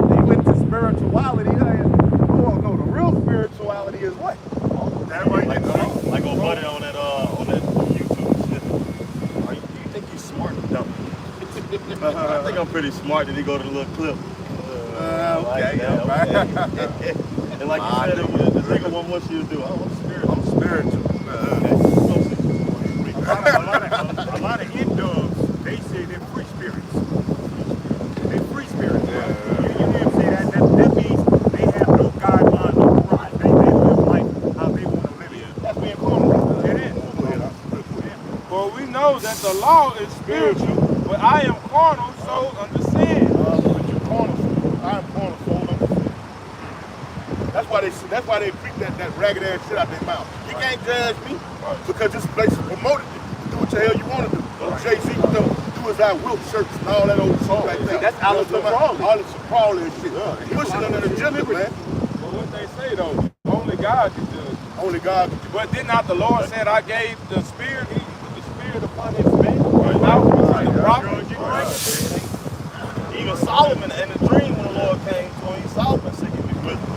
They went to spirituality. Oh, no, the real spirituality is what? That right? Like old buddy on that YouTube snippet. You think he's smart? No. I think I'm pretty smart. Did he go to the little clip? Okay. And like you said, the second one, what you do? Oh, I'm spiritual. I'm spiritual. A lot of Hindus, they say they're free spirits. They're free spirits. You hear them say that? That means they have no guidelines, no right. They live life how they want to live it. That's being carnal. It is. For we know that the law is spiritual, but I am carnal, so under sin. But you're carnal. I am carnal, so under sin. That's why they preach that ragged ass shit out their mouth. You can't judge me because this place is promoted you to do what the hell you want to do. Jay-Z with them do as I will shirts and all that old shit like that. That's Alistair Crowley. Alistair Crowley and shit. Pushing under the agenda, man. But what they say though, only God can judge. Only God can do. But did not the Lord said, I gave the Spirit, He put the Spirit upon His men, the prophets. Even Solomon in the dream when the Lord came to him, Solomon said, "Give me wisdom."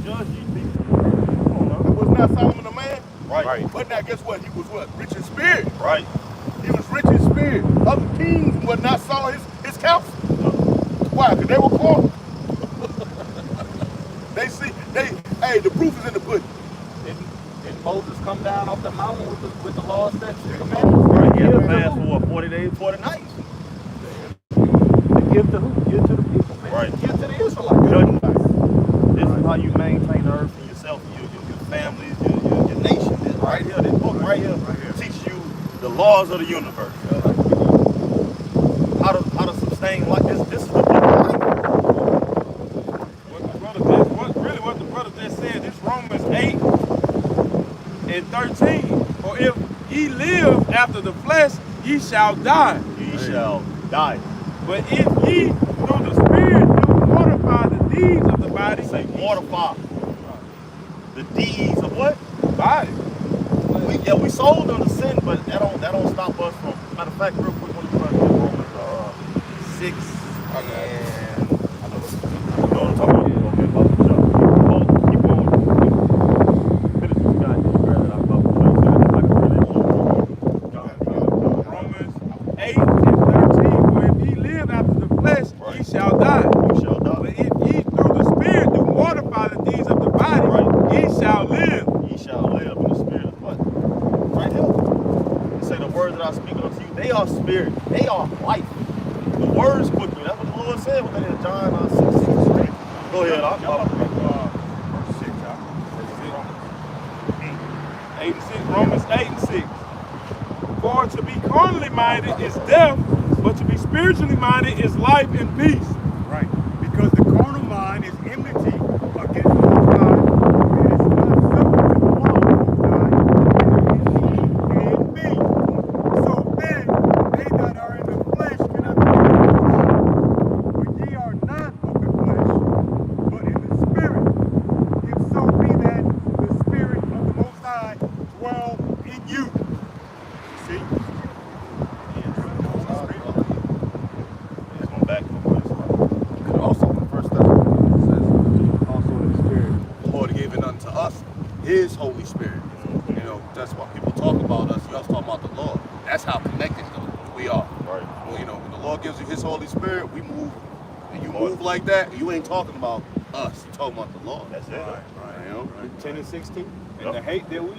Judge you people. Was not Solomon a man? Right. But now guess what? He was what? Rich in spirit. Right. He was rich in spirit. Other kings would not saw his counsel. Why? Because they were poor. Hey, the proof is in the pudding. Did Moses come down off the mountain with the law, statutes, and commandments? Right. He had to fast for what, 40 days, 40 nights. To give to who? Give to the people, man. Right. Give to the Israelites. This is how you maintain the earth and yourself, and your families, your nation. This right here, this book right here, teaches you the laws of the universe. How to sustain like this. This is the book of life. What the brother just said, this Romans 8:13. For if ye live after the flesh, ye shall die. Ye shall die. But if ye through the Spirit do mortify the deeds of the body, Say mortify the deeds of what? body. We sold under sin, but that don't stop us from. Matter of fact, real quick, when you run Romans 6 and I know what I'm talking about. Okay, about the jump. Keep on. Finish what you got. Grab it out about the Romans 8:13. For if ye live after the flesh, ye shall die. You shall die. But if ye through the Spirit do mortify the deeds of the body, ye shall live. Ye shall live in the spirit of what? Right here. It say the words that I speak unto you, they are spirit, they are life. The words quick me. That's what the Lord said when in John 6:6. Go ahead, Verse 6, 8 and 6. Romans 8 and 6. For to be carnally minded is death, but to be spiritually minded is life and peace. Right. Because the carnal mind is enmity against God. It is not subject to the law of God. It is in me. So then, they that are in the flesh cannot be of the flesh. But ye are not of the flesh, but in the spirit. If so be that the spirit of the Most High dwell in you. See? back to what it's like. And also, in 1 Thessalonians says, also in the Spirit, the Lord gave it unto us, His Holy Spirit. You know, that's why people talk about us. You always talk about the Lord. That's how connected we are. Right. Well, you know, when the Lord gives you His Holy Spirit, we move. And you move like that, you ain't talking about us. You're talking about the Lord. That's it. Right. You know? 10 and 16. And the hate that we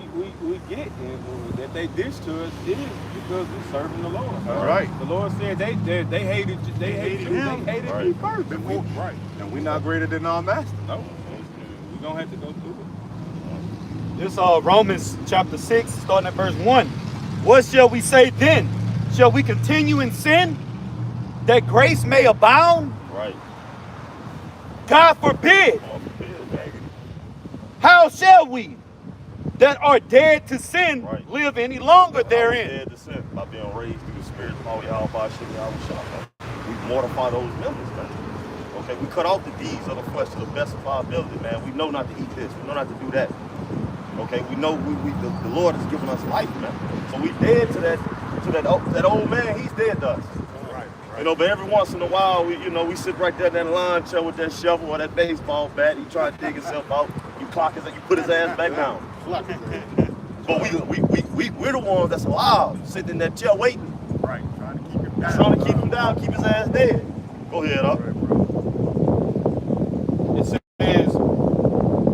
get and that they dish to us is because we're serving the Lord. All right. The Lord said they hated you, they hated me first. Right. And we're not greater than our master. No, we're gonna have to go through it. This Romans chapter 6, starting at verse 1. What shall we say then? Shall we continue in sin that grace may abound? Right. God forbid. God forbid, man. How shall we that are dead to sin Right. live any longer How we therein? dead to sin by being raised through the Spirit of all Yahweh Shem Yahweh. We mortify those members, man. Okay, we cut off the deeds of the flesh to the best of our ability, man. We know not to eat this. We know not to do that. Okay, we know the Lord has given us life, man. So we dead to that old man. He's dead to us. Right. You know, but every once in a while, we sit right there in that lawn chair with that shovel or that baseball bat. He try to dig himself out. You put his ass back down. But we're the ones that's alive, sitting in that chair waiting. Right. Trying to keep him down. Trying to keep him down, keep his ass dead. Go ahead, up. It says,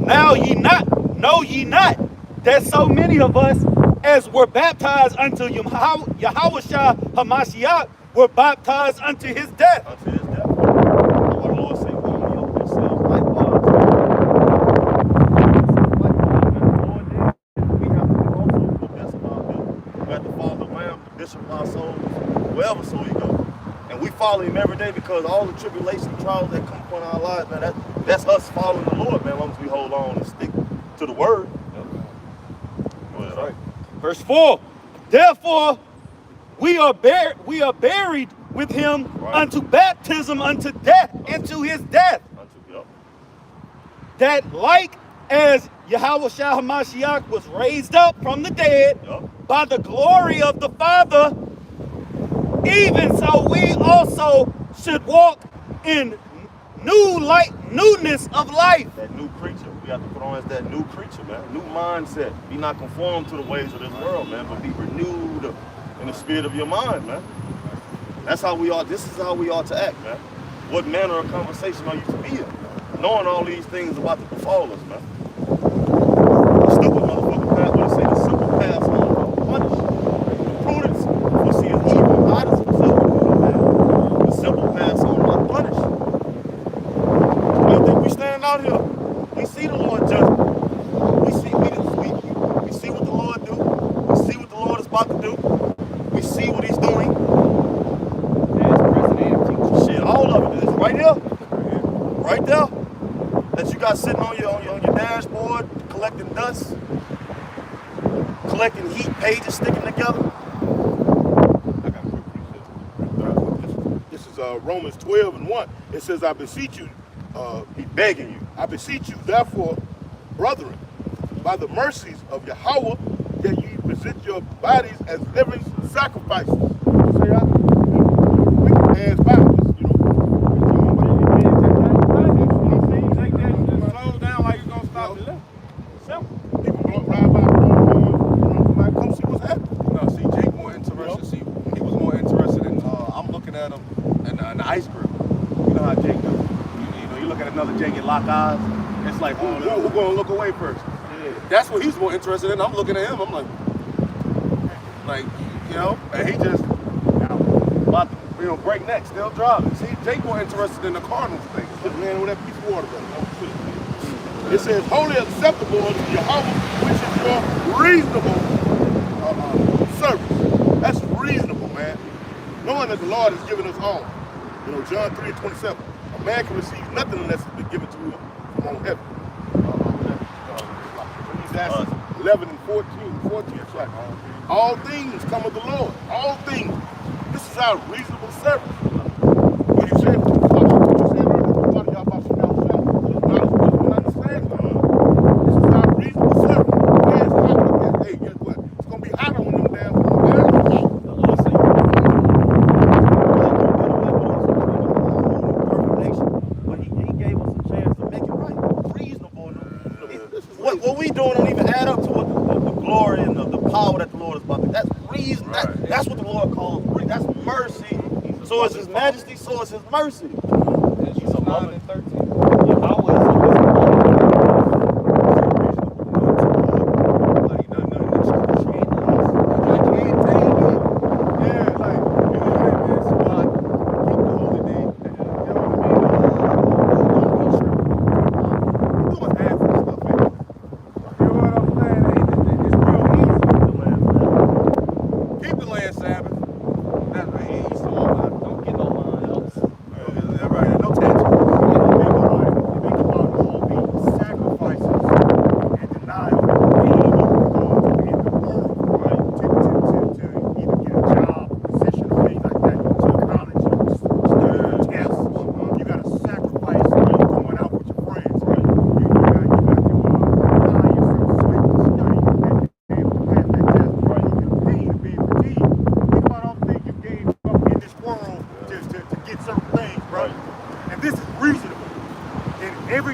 now know ye not that so many of us as were baptized unto Yahushua Hamashiach were baptized unto his death. Unto his death. What the Lord say, warm ye up yourselves likewise. We have to do also the best of our ability. We have to follow the Lamb, the bishop of our souls, wherever so he goes. And we follow him every day because all the tribulation trials that come upon our lives, man, that's us following the Lord, man, as long as we hold on and stick to the word. That's right. Verse 4, therefore we are buried with him unto baptism, unto death, into his death. That like as Yahushua HaMashiach was raised up from the dead by the glory of the Father, even so we also should walk in newness of life. That new creature. We have to put on as that new creature, man. New mindset. Be not conformed to the ways of this world, man, but be renewed in the spirit of your mind, man. That's how we ought. This is how we ought to act, man. What manner of conversation are you to be in? Knowing all these things about to befall us, man. The stupid motherfucker pass, what it say, the simple pass on punish. The prudence foreseeth evil, hides himself. The simple pass on not punish. I think we stand out here. We see the Lord judge. We see what the Lord do. We see what the Lord is about to do. We see what he's doing. Shit, all of it is right here. Right there. That you got sitting on your dashboard, collecting dust, collecting heat, pages sticking together. I got a quick piece. This is Romans 12:1. It says, I beseech you, He's begging you. I beseech you, therefore, brethren, by the mercies of Yahweh, that ye present your bodies as living sacrifices. Say, we can pass backwards, you know. Slow down like you're gonna stop the left. Simple. People ride by, like, come see what's happening. No, see, Jake more interested. See, he was more interested in. I'm looking at him in the ice grill. You know how Jake does. You look at another Jake and lock eyes. It's like, who gonna look away first? Yeah. That's what he's more interested in. I'm looking at him. I'm like, you know, and he just about to, break neck, still driving. See, Jake more interested in the Cardinals thing. This man with that piece of water, brother. It says, wholly acceptable unto Yahweh, which is your reasonable service. That's reasonable, man. Knowing that the Lord has given us all. You know, John 3:27. A man can receive nothing unless it's been given to him from on heaven. Ecclesiastes 11 and 14. Like, all things come of the Lord. All things. This is our reasonable service. What you said earlier, y'all about to understand. This is our reasonable service. Man's hot. Hey, guess what? It's gonna be hot on them damn But he gave us a chance to make it right. Reasonable. What we doing don't even add up to what the glory and the power that the Lord is about to. That's reason. That's what the Lord calls. That's mercy. So is his majesty, so is his mercy. He's 9 and 13. Keep the land Sabbath. Don't get no line.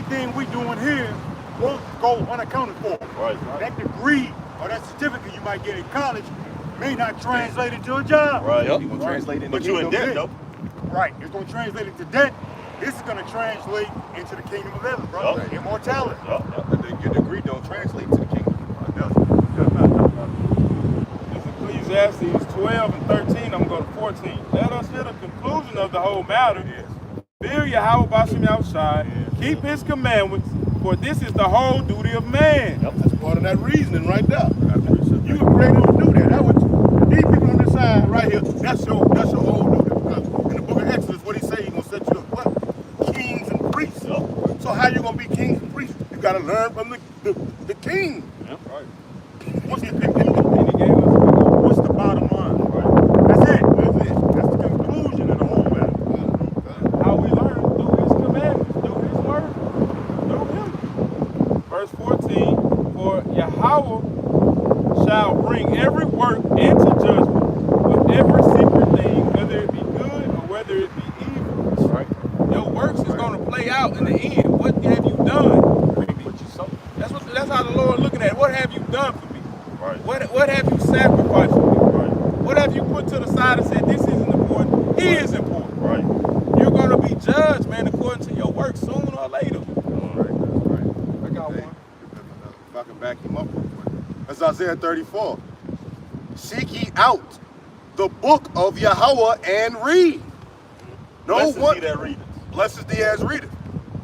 everything we doing here won't go unaccounted for. Right. That degree or that certificate you might get in college may not translate into a job. Right. You're gonna translate into But you in debt, though. Right. It's going to translate into debt. This is going to translate into the kingdom of heaven, bro. Yup. Immortality. Your degree don't translate to the kingdom. Ecclesiastes 12 and 13, I'm going to 14. Let us hear the conclusion of the whole matter. Fear Yahweh Bashim outside, keep his commandments, for this is the whole duty of man. That's part of that reasoning right there. You were created to do that. That was these people on this side right here. That's your whole duty. Because in the book of Exodus, what he say, he's gonna set you up what? Kings and priests. So how you gonna be kings and priests? You gotta learn from the king. Right. What's the conclusion? What's the bottom line? Right. That's it. That's the conclusion of the whole matter. How we learn through his commandments, through his word, through him. Verse 14, for Yahweh shall bring every work into judgment with every secret thing, whether it be good or whether it be evil. Right. Your works is going to play out in the end. What have you done? That's how the Lord looking at it. What have you done for me? Right. What have you sacrificed for me? Right. What have you put to the side and said, this isn't important? He is important. Right. You're going to be judged, man, according to your work sooner or later. Right. I got one. If I can back him up real quick. That's Isaiah 34. Seek ye out the book of Yahweh and read. No Blessed one. is he that readeth. Blessed is he as readeth.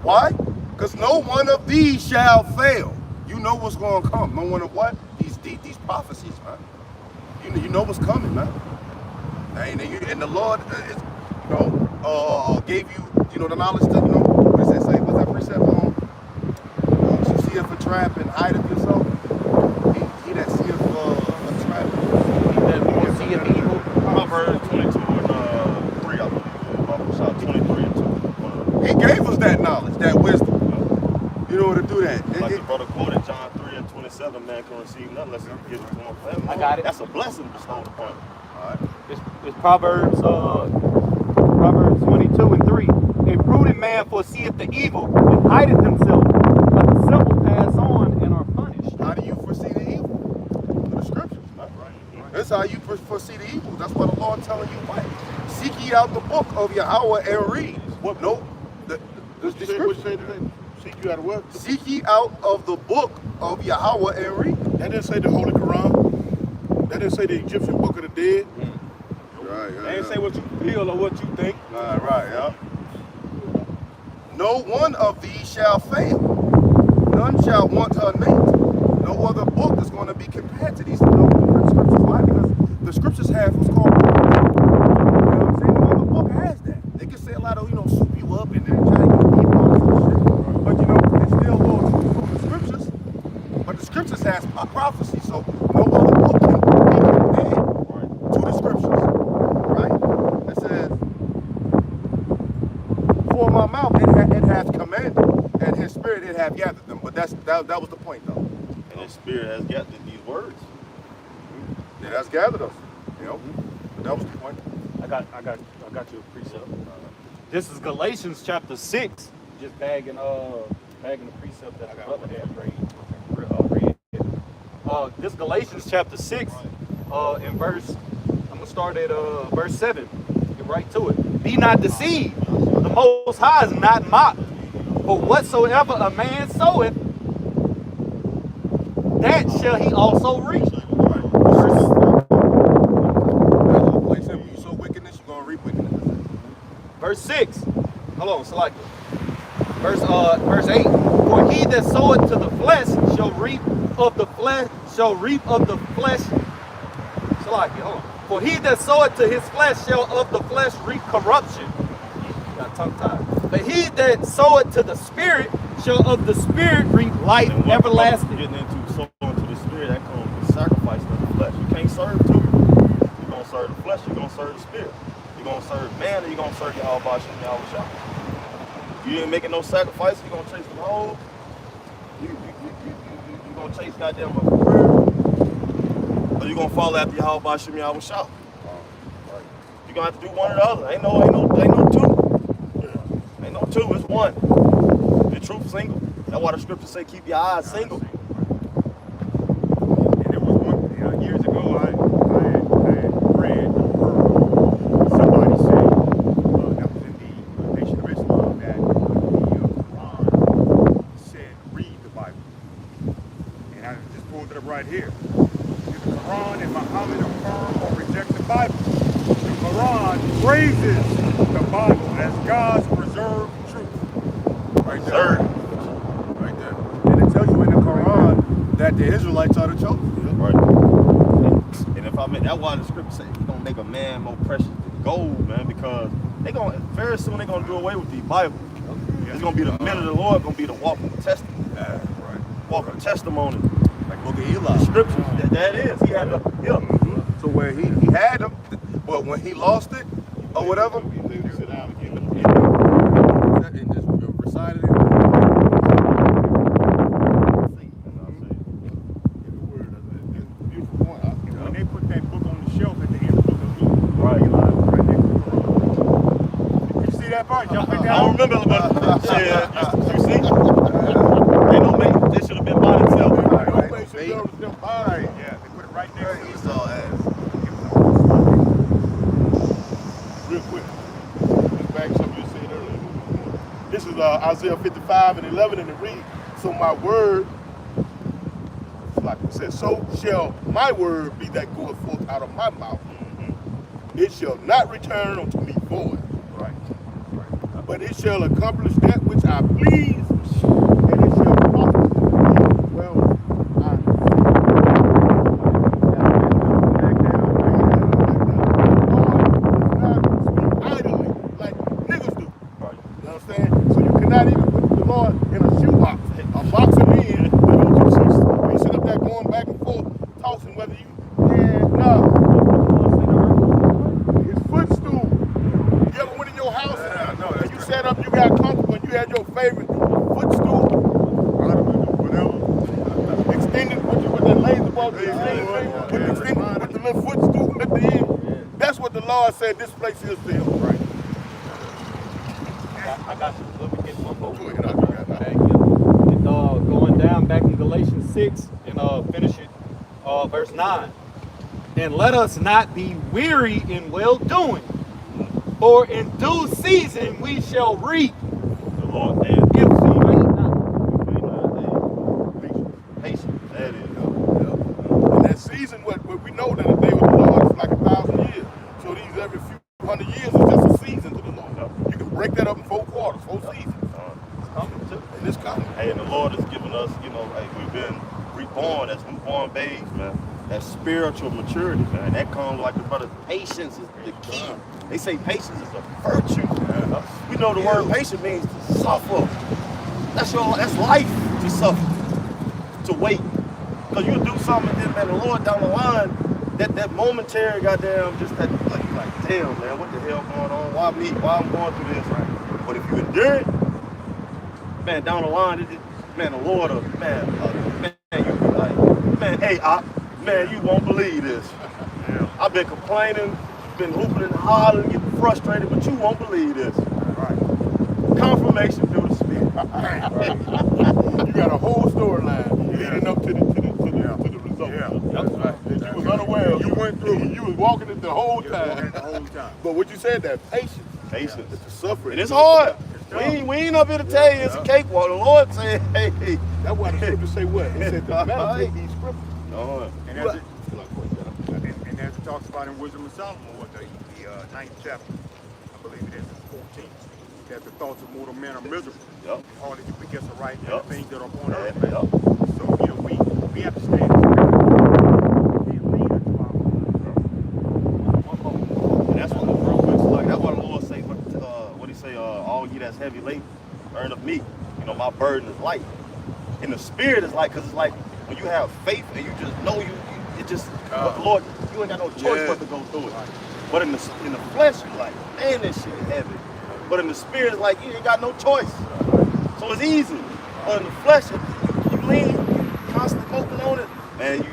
Why? Because no one of these shall fail. You know what's going to come. No one of what? These prophecies, man. You know what's coming, man. And the Lord, gave you, the knowledge to, what does that say? What's that precept on? You see if a trap and hide it yourself. He that seeth a trap. He that won't see an evil. Proverbs 22 and 3, I believe. 23 and 2. He gave us that knowledge, that wisdom. You know to do that. Like the brother quoted John 3 and 27, man can receive nothing unless he gives it to him forever. I got it. That's a blessing bestowed upon him. All right. It's Proverbs 22 and 3. A prudent man foreseeth the evil and hideth himself, but the simple pass on and are punished. How do you foresee the evil? Through the scriptures, man. Right. That's how you foresee the evil. That's what the Lord telling you. What? Seek ye out the book of Yahweh and read. What? No. The scripture. Seek you out of what? Seek ye out of the book of Yahweh and read. That didn't say the Holy Quran. That didn't say the Egyptian Book of the Dead. Right. They ain't say what you feel or what you think. Right. Yeah. No one of these shall fail. None shall want her mate. No other book is going to be compared to these scriptures. Why? Because the scriptures have what's called. You know what I'm saying? No other book has that. They can say a lot of, soup you up and then try to get deep on shit. But it's still going from the scriptures. But the scriptures has a prophecy, so no other book can be compared to the scriptures. Right? It says, for my mouth it hath commanded, and his spirit it hath gathered them. But that was the point, though. And his spirit has gathered these words. It has gathered us. But that was the point. I got you a precept. This is Galatians chapter 6. Just bagging the precept that the brother had read. This Galatians chapter 6, in verse, I'm gonna start at verse 7. Get right to it. Be not deceived. The Most High is not mocked. For whatsoever a man soweth, that shall he also reap. You sow wickedness, you're gonna reap wickedness. Verse 6. Hold on, select it. Verse 8. For he that soweth to the flesh shall reap of the flesh, Select it, hold on. For he that soweth to his flesh shall of the flesh reap corruption. Got tongue tied. But he that soweth to the spirit shall of the spirit reap life everlasting. Getting into sowing to the spirit, that comes with sacrifice of the flesh. You can't serve two. You're gonna serve the flesh, you're gonna serve the spirit. You're gonna serve man, or you're gonna serve Yahweh Bashim and Yahweh Shah. If you ain't making no sacrifice, you're gonna chase the road. You're gonna chase goddamn a bird. Or you're gonna follow after Yahweh Bashim and Yahweh Shah. You're gonna have to do one or the other. Ain't no two. Ain't no two, it's one. The truth single. That's why the scriptures say keep your eyes single. And there was one, years ago, I had read or heard somebody say, that was in the Nation of Islam, that the Quran said, read the Bible. And I just pulled it up right here. If the Quran and Muhammad affirm or reject the Bible, the Quran praises the Bible as God's preserved truth. Right there. Right there. And it tells you in the Quran that the Israelites are the chosen. Right. And if I mean, that's why the scripture says you're gonna make a man more precious than gold, man, because very soon they're gonna do away with the Bible. It's gonna be the men of the Lord, gonna be the walking testament. Right. Walking testimony. Like Book of Eli. Scriptures, that is. He had the So where he had them, but when he lost it or whatever, he sit down again. And just recited it. When they put that book on the shelf at the end of the book, Right. right next to the Quran. Did you see that part? Y'all picked that I don't up? remember, but shit, you see? They don't make, they should have been by themselves. Yeah, they put it right next to it. Real quick. Just back something you said earlier. This is Isaiah 55:11, and it reads, so my word, like it says, so shall my word be that goeth forth out of my mouth. It shall not return unto me void. Right. But it shall accomplish that which I please, and it shall prosper well. Idly, like niggas do. Right. You understand? So you cannot even put the Lord in a shoebox. A box of men, you sit up there going back and forth, tossing whether you, his footstool. You ever went in your house and you sat up, you got comfortable, and you had your favorite footstool, Whatever. extended with the laser ball, with the little footstool at the end. That's what the Lord said this place is to him. Right. I got you. Let me get one more. Go ahead, I got that. Thank you. And going down back in Galatians 6 and finish it, verse 9. And let us not be weary in well doing, for in due season we shall reap. The Lord, If we faint not. patience. That is. And that season, what we know that the day with the Lord is like 1,000 years. So these every few hundred years is just a season to the Lord. You can break that up in 4 quarters, 4 seasons. It's coming too. And it's coming. Hey, and the Lord has given us, like we've been reborn as newborn babes, man. That spiritual maturity, man. That comes like the brother. Patience is the key. They say patience is a virtue. We know the word patient means to suffer. That's life, to suffer, to wait. Because you do something and then, man, the Lord down the line, that momentary goddamn, just that, like, damn, man, what the hell going on? Why me? Why I'm going through this? But if you endure it, man, down the line, man, the Lord, man, you be like, man, hey, man, you won't believe this. I've been complaining, been hooping and hollering, getting frustrated, but you won't believe this. Confirmation through the Spirit. You got a whole storyline leading up to the result. That's right. That you was unaware of. You went through. You was walking it the whole time. But what you said, that patience. Patience. It's the suffering. And it's hard. We ain't up here to tell you it's a cakewalk. The Lord said, hey. That's why the scriptures say what? It said to meditate these scriptures. And as it talks about in Wisdom of Solomon, the 9th chapter, I believe it is, 14, that the thoughts of mortal men are miserable. Yep. Hardly do we get the right Yep. things that are upon earth. Yep. So, we have to stay in the spirit. We can't lean into our own. And that's what the real quick, like, that's what the Lord say, what he say, all ye that's heavy laden, learn of me. My burden is light. And the Spirit is like, because it's like, when you have faith and you just know but the Lord, you ain't got no choice but to go through it. But in the flesh, you're like, man, this shit is heavy. But in the Spirit, it's like, you ain't got no choice. So it's easy. But in the flesh, you lean, you constantly open on it, man, you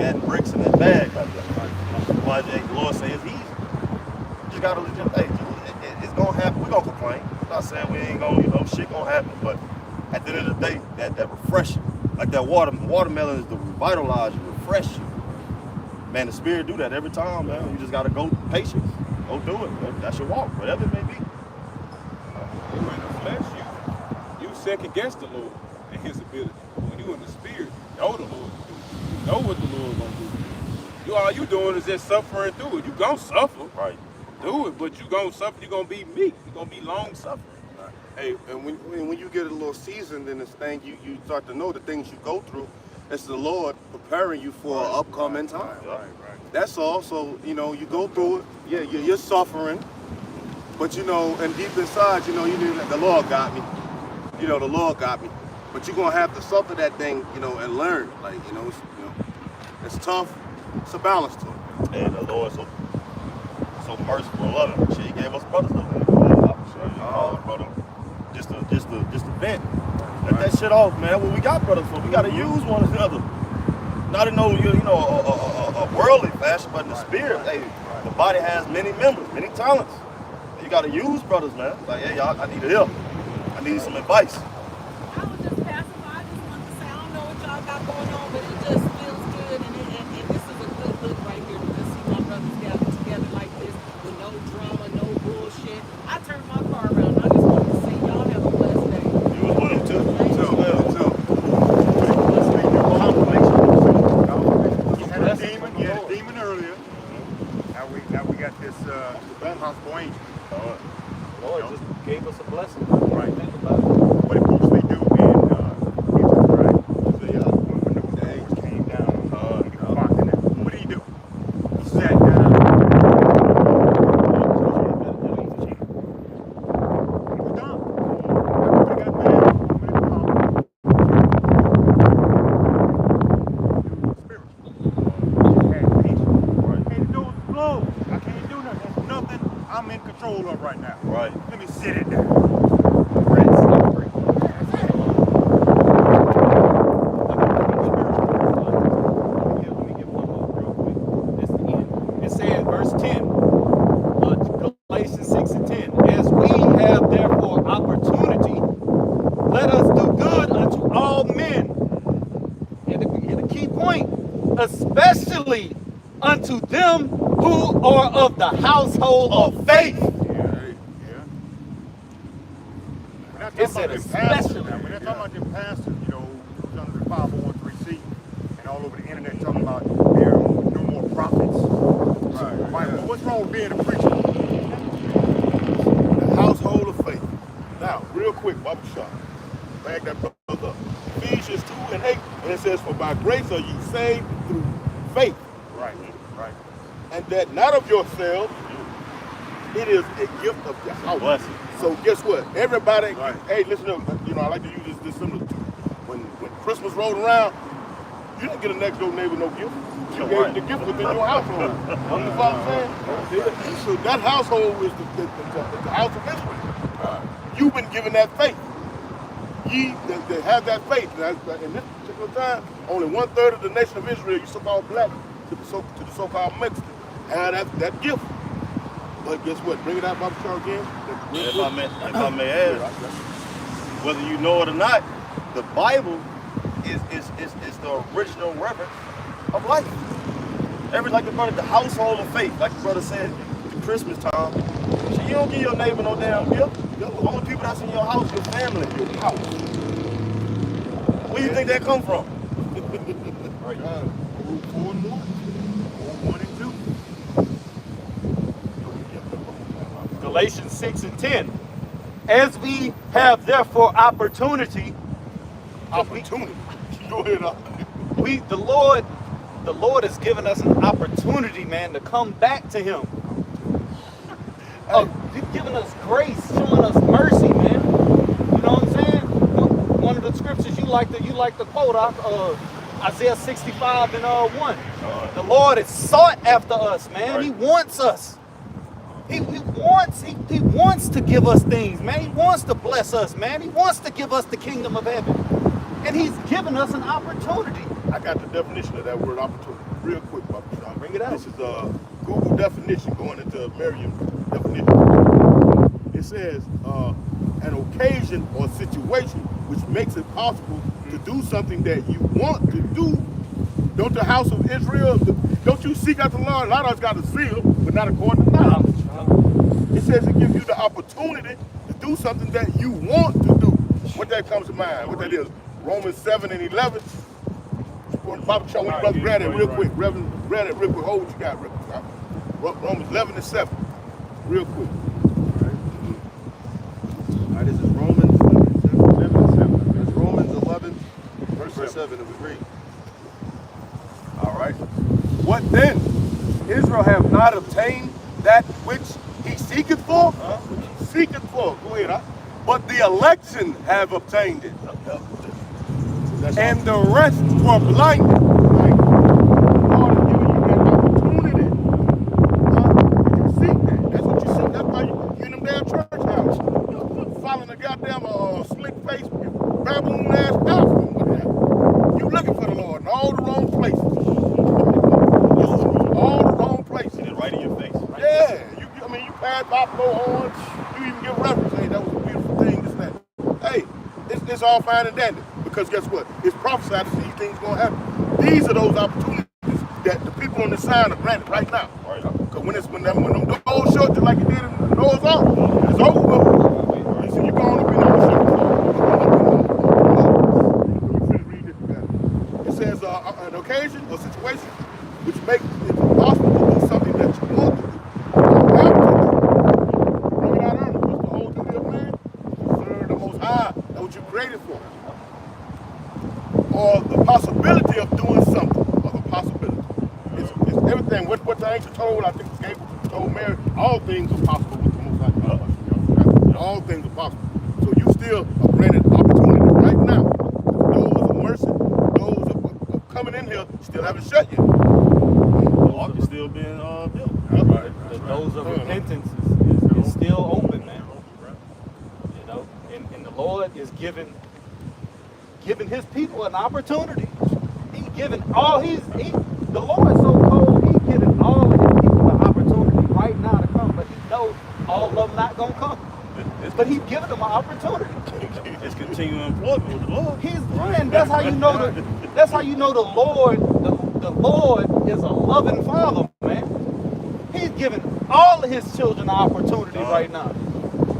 adding bricks in that bag. Why the Lord say it's easy. You just gotta, it's gonna happen. We're gonna complain. not saying we ain't gonna, shit gonna happen, but at the end of the day, that refreshing, like that watermelon is to revitalize you, refresh you. Man, the Spirit do that every time, man. You just gotta go patient, go do it. That's your walk, whatever it may be. In the flesh, you second guess the Lord and His ability. When you in the Spirit, you know the Lord. You know what the Lord gonna do. All you doing is just suffering through it. You gonna suffer, Right. do it, but you gonna suffer. You gonna be meek. You gonna be long suffering. Hey, and when you get a little seasoned in this thing, you start to know the things you go through. It's the Lord preparing you for an upcoming time. Right. That's all. So, you go through it. Yeah, you're suffering. But, and deep inside, you need the Lord got me. The Lord got me. But you're going to have to suffer that thing, and learn. Like, it's tough. It's a balance to it. And the Lord so merciful and loving. Shit, He gave us brothers though. Brother, just to vent. Let that shit off, man. What we got brothers for? We gotta use one another. Not in a worldly fashion, but in the spirit. Hey, the body has many members, many talents. You gotta use brothers, man. Like, hey, y'all, I need help. I need some advice. I was just passing by. I just wanted to say, I don't know what y'all got going on, but it just feels good, and this is a good look right here to just see my brothers gathered together like this with no drama, no bullshit. I turned my car around. I just wanted to say, y'all have a blessed day. You was with him too. You had a demon earlier. Now we got this possible angel. Lord just gave us a blessing. Right. Think about it. What did Bruce Lee do in right? When the doors came down, he was locked in there. What did he do? He sat down. We're done. Everybody got mad. I'm in control of right now. Right. Let me sit it down. It says, verse 10, Galatians 6 and 10, as we have therefore opportunity, let us do good unto all men. And the key point, especially unto them who are of the household of faith. It said especially. We're not talking about them pastors, who's under the 501(c) and all over the internet talking about there are no more prophets. Right. Well, what's wrong with being a preacher? The household of faith. Now, real quick, Baba Shah. Bag that brother up. Ephesians 2 and 8, and it says, for by grace are you saved through faith. Right. And that not of yourselves, it is a gift of Yahweh. Blessing. So guess what? Everybody, Right. hey, listen up. I like to use this similar to when Christmas rolled around, you didn't get a next door neighbor no gift. You gave the gift within your household. You know what I'm saying? So that household is the house of Israel. You've been given that faith. They have that faith. In this particular time, only 1/3 of the nation of Israel, you so-called black, to the so-called Mexican, have that gift. But guess what? Bring it out, Baba Shah, again. If I may add, whether you know it or not, the Bible is the original reference of life. Like the household of faith, like the brother said, at Christmas time. So you don't give your neighbor no damn gift. All the people that's in your house, your family, your house. Where do you think that come from? Right. 4 and 1. 1 and 2. Galatians 6 and 10. As we have therefore opportunity. Go ahead. The Lord has given us an opportunity, man, to come back to Him. He's giving us grace, showing us mercy, man. You know what I'm saying? One of the scriptures you like to quote, Isaiah 65 and 1. The Lord has sought after us, man. Right. He wants us. He wants to give us things, man. He wants to bless us, man. He wants to give us the kingdom of heaven. And He's given us an opportunity. I got the definition of that word opportunity real quick, Baba Shah. Bring it out. This is a Google definition going into Merriam definition. It says an occasion or situation which makes it possible to do something that you want to do. Don't the house of Israel, don't you seek out the Lord? A lot of us got a zeal, but not according to knowledge. It says it gives you the opportunity to do something that you want to do. What that comes to mind, what that is. Romans 7 and 11. Papa Shaw, when you brother grab that real quick. Reverend, grab that real quick. Hold what you got, Reverend. Romans 11 and 7. Real quick. All right, this is Romans 11 and 7. That's Romans 11, verse 7 that we read. All right. What then? Israel have not obtained that which he seeketh for? Seeketh for. Go ahead, huh? But the election have obtained it. And the rest were blinded. Right. God is giving you that opportunity. You seek that. That's what you seek. That's why you in them damn church house. Following a goddamn slick face, baboon ass pastor. You looking for the Lord in all the wrong places. All the wrong places. It's right in your face. Right? Yeah. I mean, you pass by, blow horns. You even give reference. Hey, that was a beautiful thing. This and that. Hey, it's all fine and dandy. Because guess what? It's prophesied that these things going to happen. These are those opportunities that the people on the sign are granted right now. Because when them doors shut, just like it did in the doors off, it's over with. So you're going to be in the It says an occasion or situation which makes it possible to do something that you want to do. Bring it out early. What's the whole duty of man? Serve the Most High. That's what you're created for. Or the possibility of doing something, or the possibility. It's everything. What the angel told, I think Gabriel told Mary, all things are possible with the Most High. All things are possible. So you still are granted opportunity right now. The doors of mercy, the doors of coming in here still haven't shut yet. The ark is still being built. Right. The doors of repentance is still open, man. You know, and the Lord is giving his people an opportunity. He's giving all the Lord so cold, he's giving all of his people an opportunity right now to come, but he knows all of them not gonna come. But he's giving them an opportunity. It's continuing employment with the Lord. That's how you know the Lord is a loving father, man. He's giving all of his children an opportunity right now.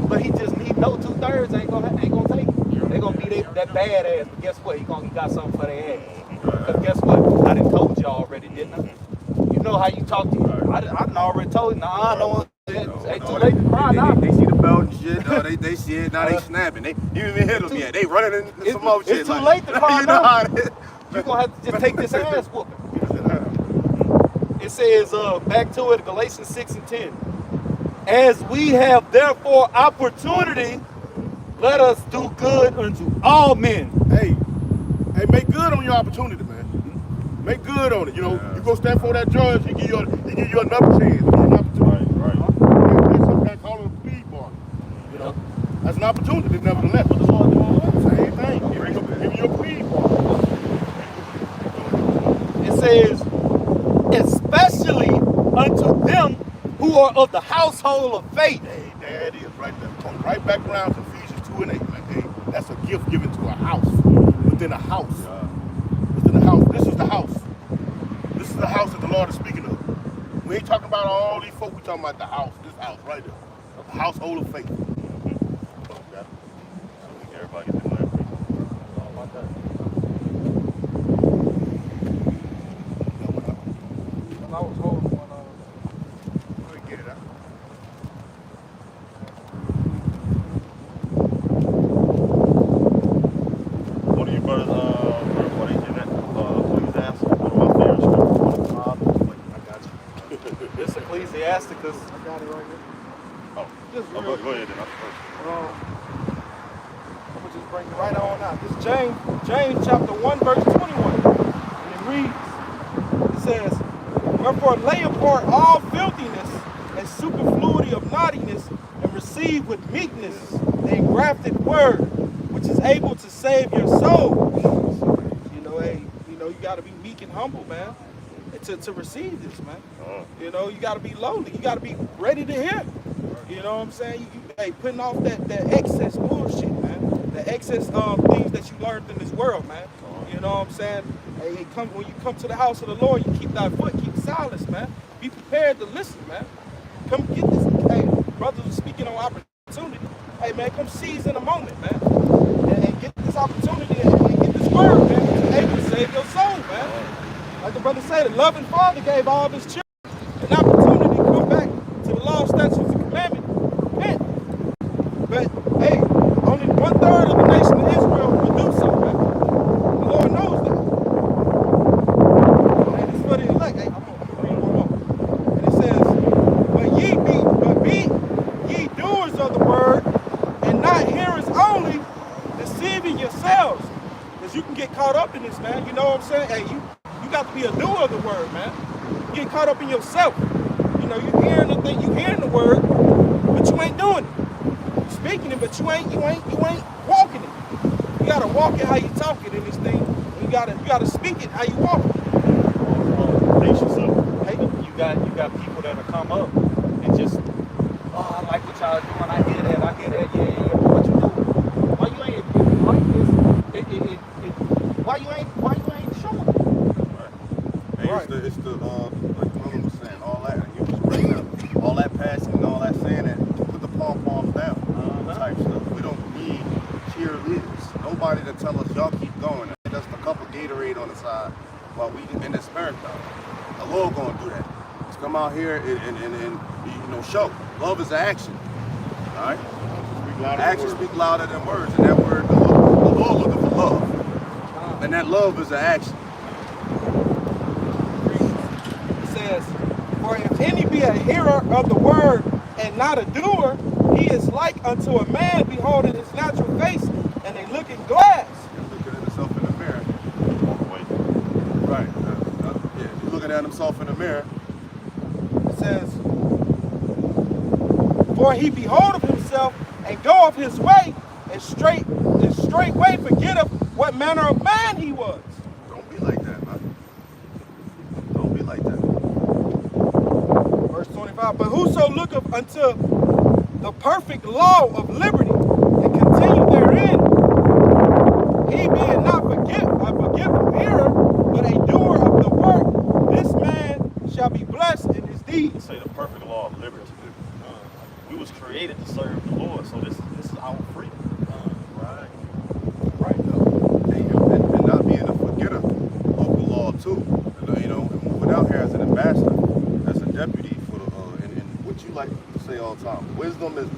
But he know 2/3 ain't gonna take it. They're gonna be that bad ass, but guess what? He got something for their ass. Because guess what? I done told you already, didn't I? You know how you talk to you. I done already told you. Nah, I don't. It's too late to cry now. They see the belt and shit. They see it. Now they snapping. They you even hit them yet. They running into some more shit. It's too late to cry you know now. how it is. You're gonna have to just take this ass whooping. It says back to it, Galatians 6 and 10. As we have therefore opportunity, let us do good unto all men. Hey, make good on your opportunity, man. Make good on it. You know, you go stand for that judge, he give you another chance. He give you an opportunity. Right. That's something I call it a speed mark. You know, that's an opportunity, nevertheless. But the Lord doing same thing. Give you a speed mark. It says, especially unto them who are of the household of faith. Hey, there it is, right there. Come right back around to Ephesians 2 and 8. Like, hey, that's a gift given to a house. Within a house. Within a house. This is the house. This is the house that the Lord is speaking of. We ain't talking about all these folk. We talking about the house. This house right there. The household of faith. Everybody get their land. I was holding one Get it out. One of you brothers, what is your name? Please ask. One of my favorite scriptures. I got you. This Ecclesiasticus. I got it right here. Oh, Just go real, ahead then. I'm gonna just bring it right on out. This James chapter 1 verse 21. And it reads, it says, wherefore lay apart all filthiness and superfluity of naughtiness, and receive with meekness the engrafted word, which is able to save your souls. You gotta be meek and humble, man, to receive this, man. You know, you gotta be lowly. You gotta be ready to hear. You know what I'm saying? hey, putting off that excess bullshit, man. The excess things that you learned in this world, man. You know what I'm saying? Hey, when you come to the house of the Lord, you keep thy foot, keep silence, man. Be prepared to listen, man. Come get this. Hey, brothers are speaking on opportunity. Hey, man, come seize in a moment, man. And get this opportunity and get this word, man. It's able to save your soul, man. Like the brother said, the loving Father gave all of his children an opportunity to come back to the law, statutes, and commandments. Repent. But, hey, only 1/3 of the nation of Israel will do so, man. The Lord knows that. And it's for the elect. Hey, I'm going to read one more. And it says, but be ye doers of the word, and not hearers only, deceiving yourselves. Because you can get caught up in this, man. You know what I'm saying? Hey, you got to be a doer of the word, man. You get caught up in yourself. You know, you hearing the thing, you hearing the word, but you ain't doing it. You speaking it, but you ain't walking it. You gotta walk it how you talk it in this thing. You gotta speak it how you walk it. Hey, you got people that'll come up and just, oh, I like what y'all doing. I hear that. Yeah. What you doing? Why you ain't like this? Why you ain't showing? Right. It's the like Mama was saying, all that, and you just bring up all that passing and all that saying that put the pom-poms down type stuff. We don't need cheerleaders. Nobody to tell us y'all keep going. Just a cup of Gatorade on the side while we in this marathon. The Lord gonna do that. Let's come out here and show. Love is action. All right? Actions speak louder than words, and that word, the Lord looking for love. And that love is an action. Says, for if any be a hearer of the word and not a doer, he is like unto a man beholding his natural face and a looking glass. He's looking at himself in the mirror. Right. He's looking at himself in the mirror. It says, for he beholdeth himself and goeth his way, and straightway forgetteth what manner of man he was. Don't be like that, man. Don't be like that. Verse 25, but whoso looketh unto the perfect law of liberty and continue therein, he being not a forgetful hearer, but a doer of the work, this man shall be blessed in his deeds. Say the perfect law of liberty. We was created to serve the Lord, so this is our freedom. Right. And not being a forgetter of the law too. And moving out here as an ambassador, as a deputy for the and what you like to say all the time. Wisdom is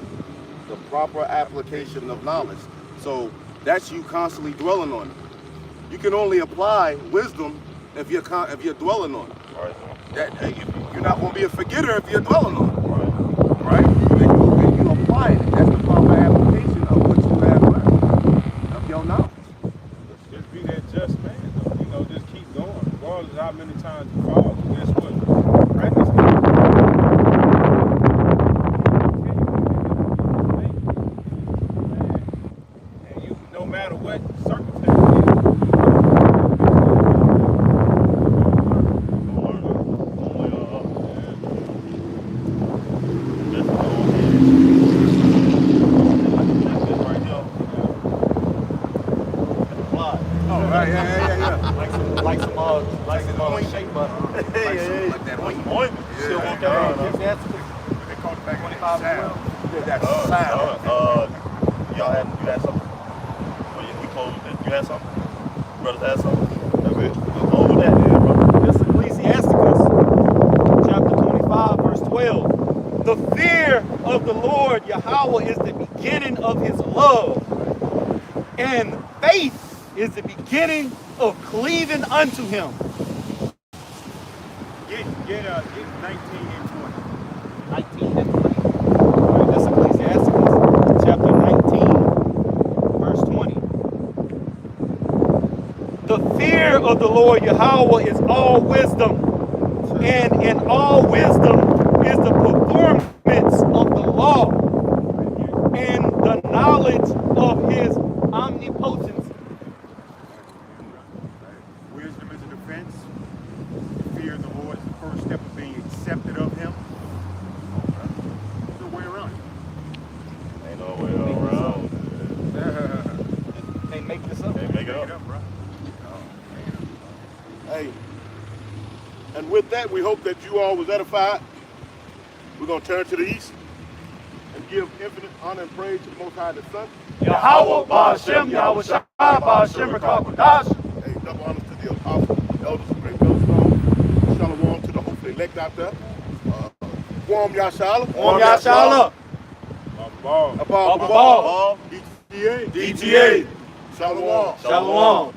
the proper application of knowledge. So that's you constantly dwelling on it. You can only apply wisdom if you're dwelling on it. Right. You're not going to be a forgetter if you're dwelling on it. Right? And you apply it. That's the proper application of what you have learned, of your knowledge. Just be that just man, though. Just keep going. Regardless of how many times you fall, guess what? Practice and you, no matter what circumstances. Like some shake butter. Like that ointment. Still want that? They call it back 25 sound. That sound. You had something? Well, we closed it. You had something? Brothers had something? That's it. Hold that there, bro. This is Ecclesiasticus, chapter 25, verse 12. The fear of the Lord Yahweh is the beginning of his love, and faith is the beginning of cleaving unto him. Get 19 and 20. 19 and 20. This is Ecclesiasticus, chapter 19, verse 20. The fear of the Lord Yahweh is all wisdom, and in all wisdom is the performance of the law and the knowledge of his omnipotence. Wisdom is a defense. The fear of the Lord is the first step of being accepted of him. There's no way around it. with that, we hope that you all was edified. We're going to turn to the east and give infinite honor and praise to the Most High, the Son. Yahweh Ba'Shem, Yahweh Shai Ba'Shem Rakakwadash. Hey, double honors to the apostles, elders, and great millstone. Shalom to the hopefully elect out there. Warm Yashala. Warm Yashala. Above. Above. DTA. DTA. Shalom. Shalom.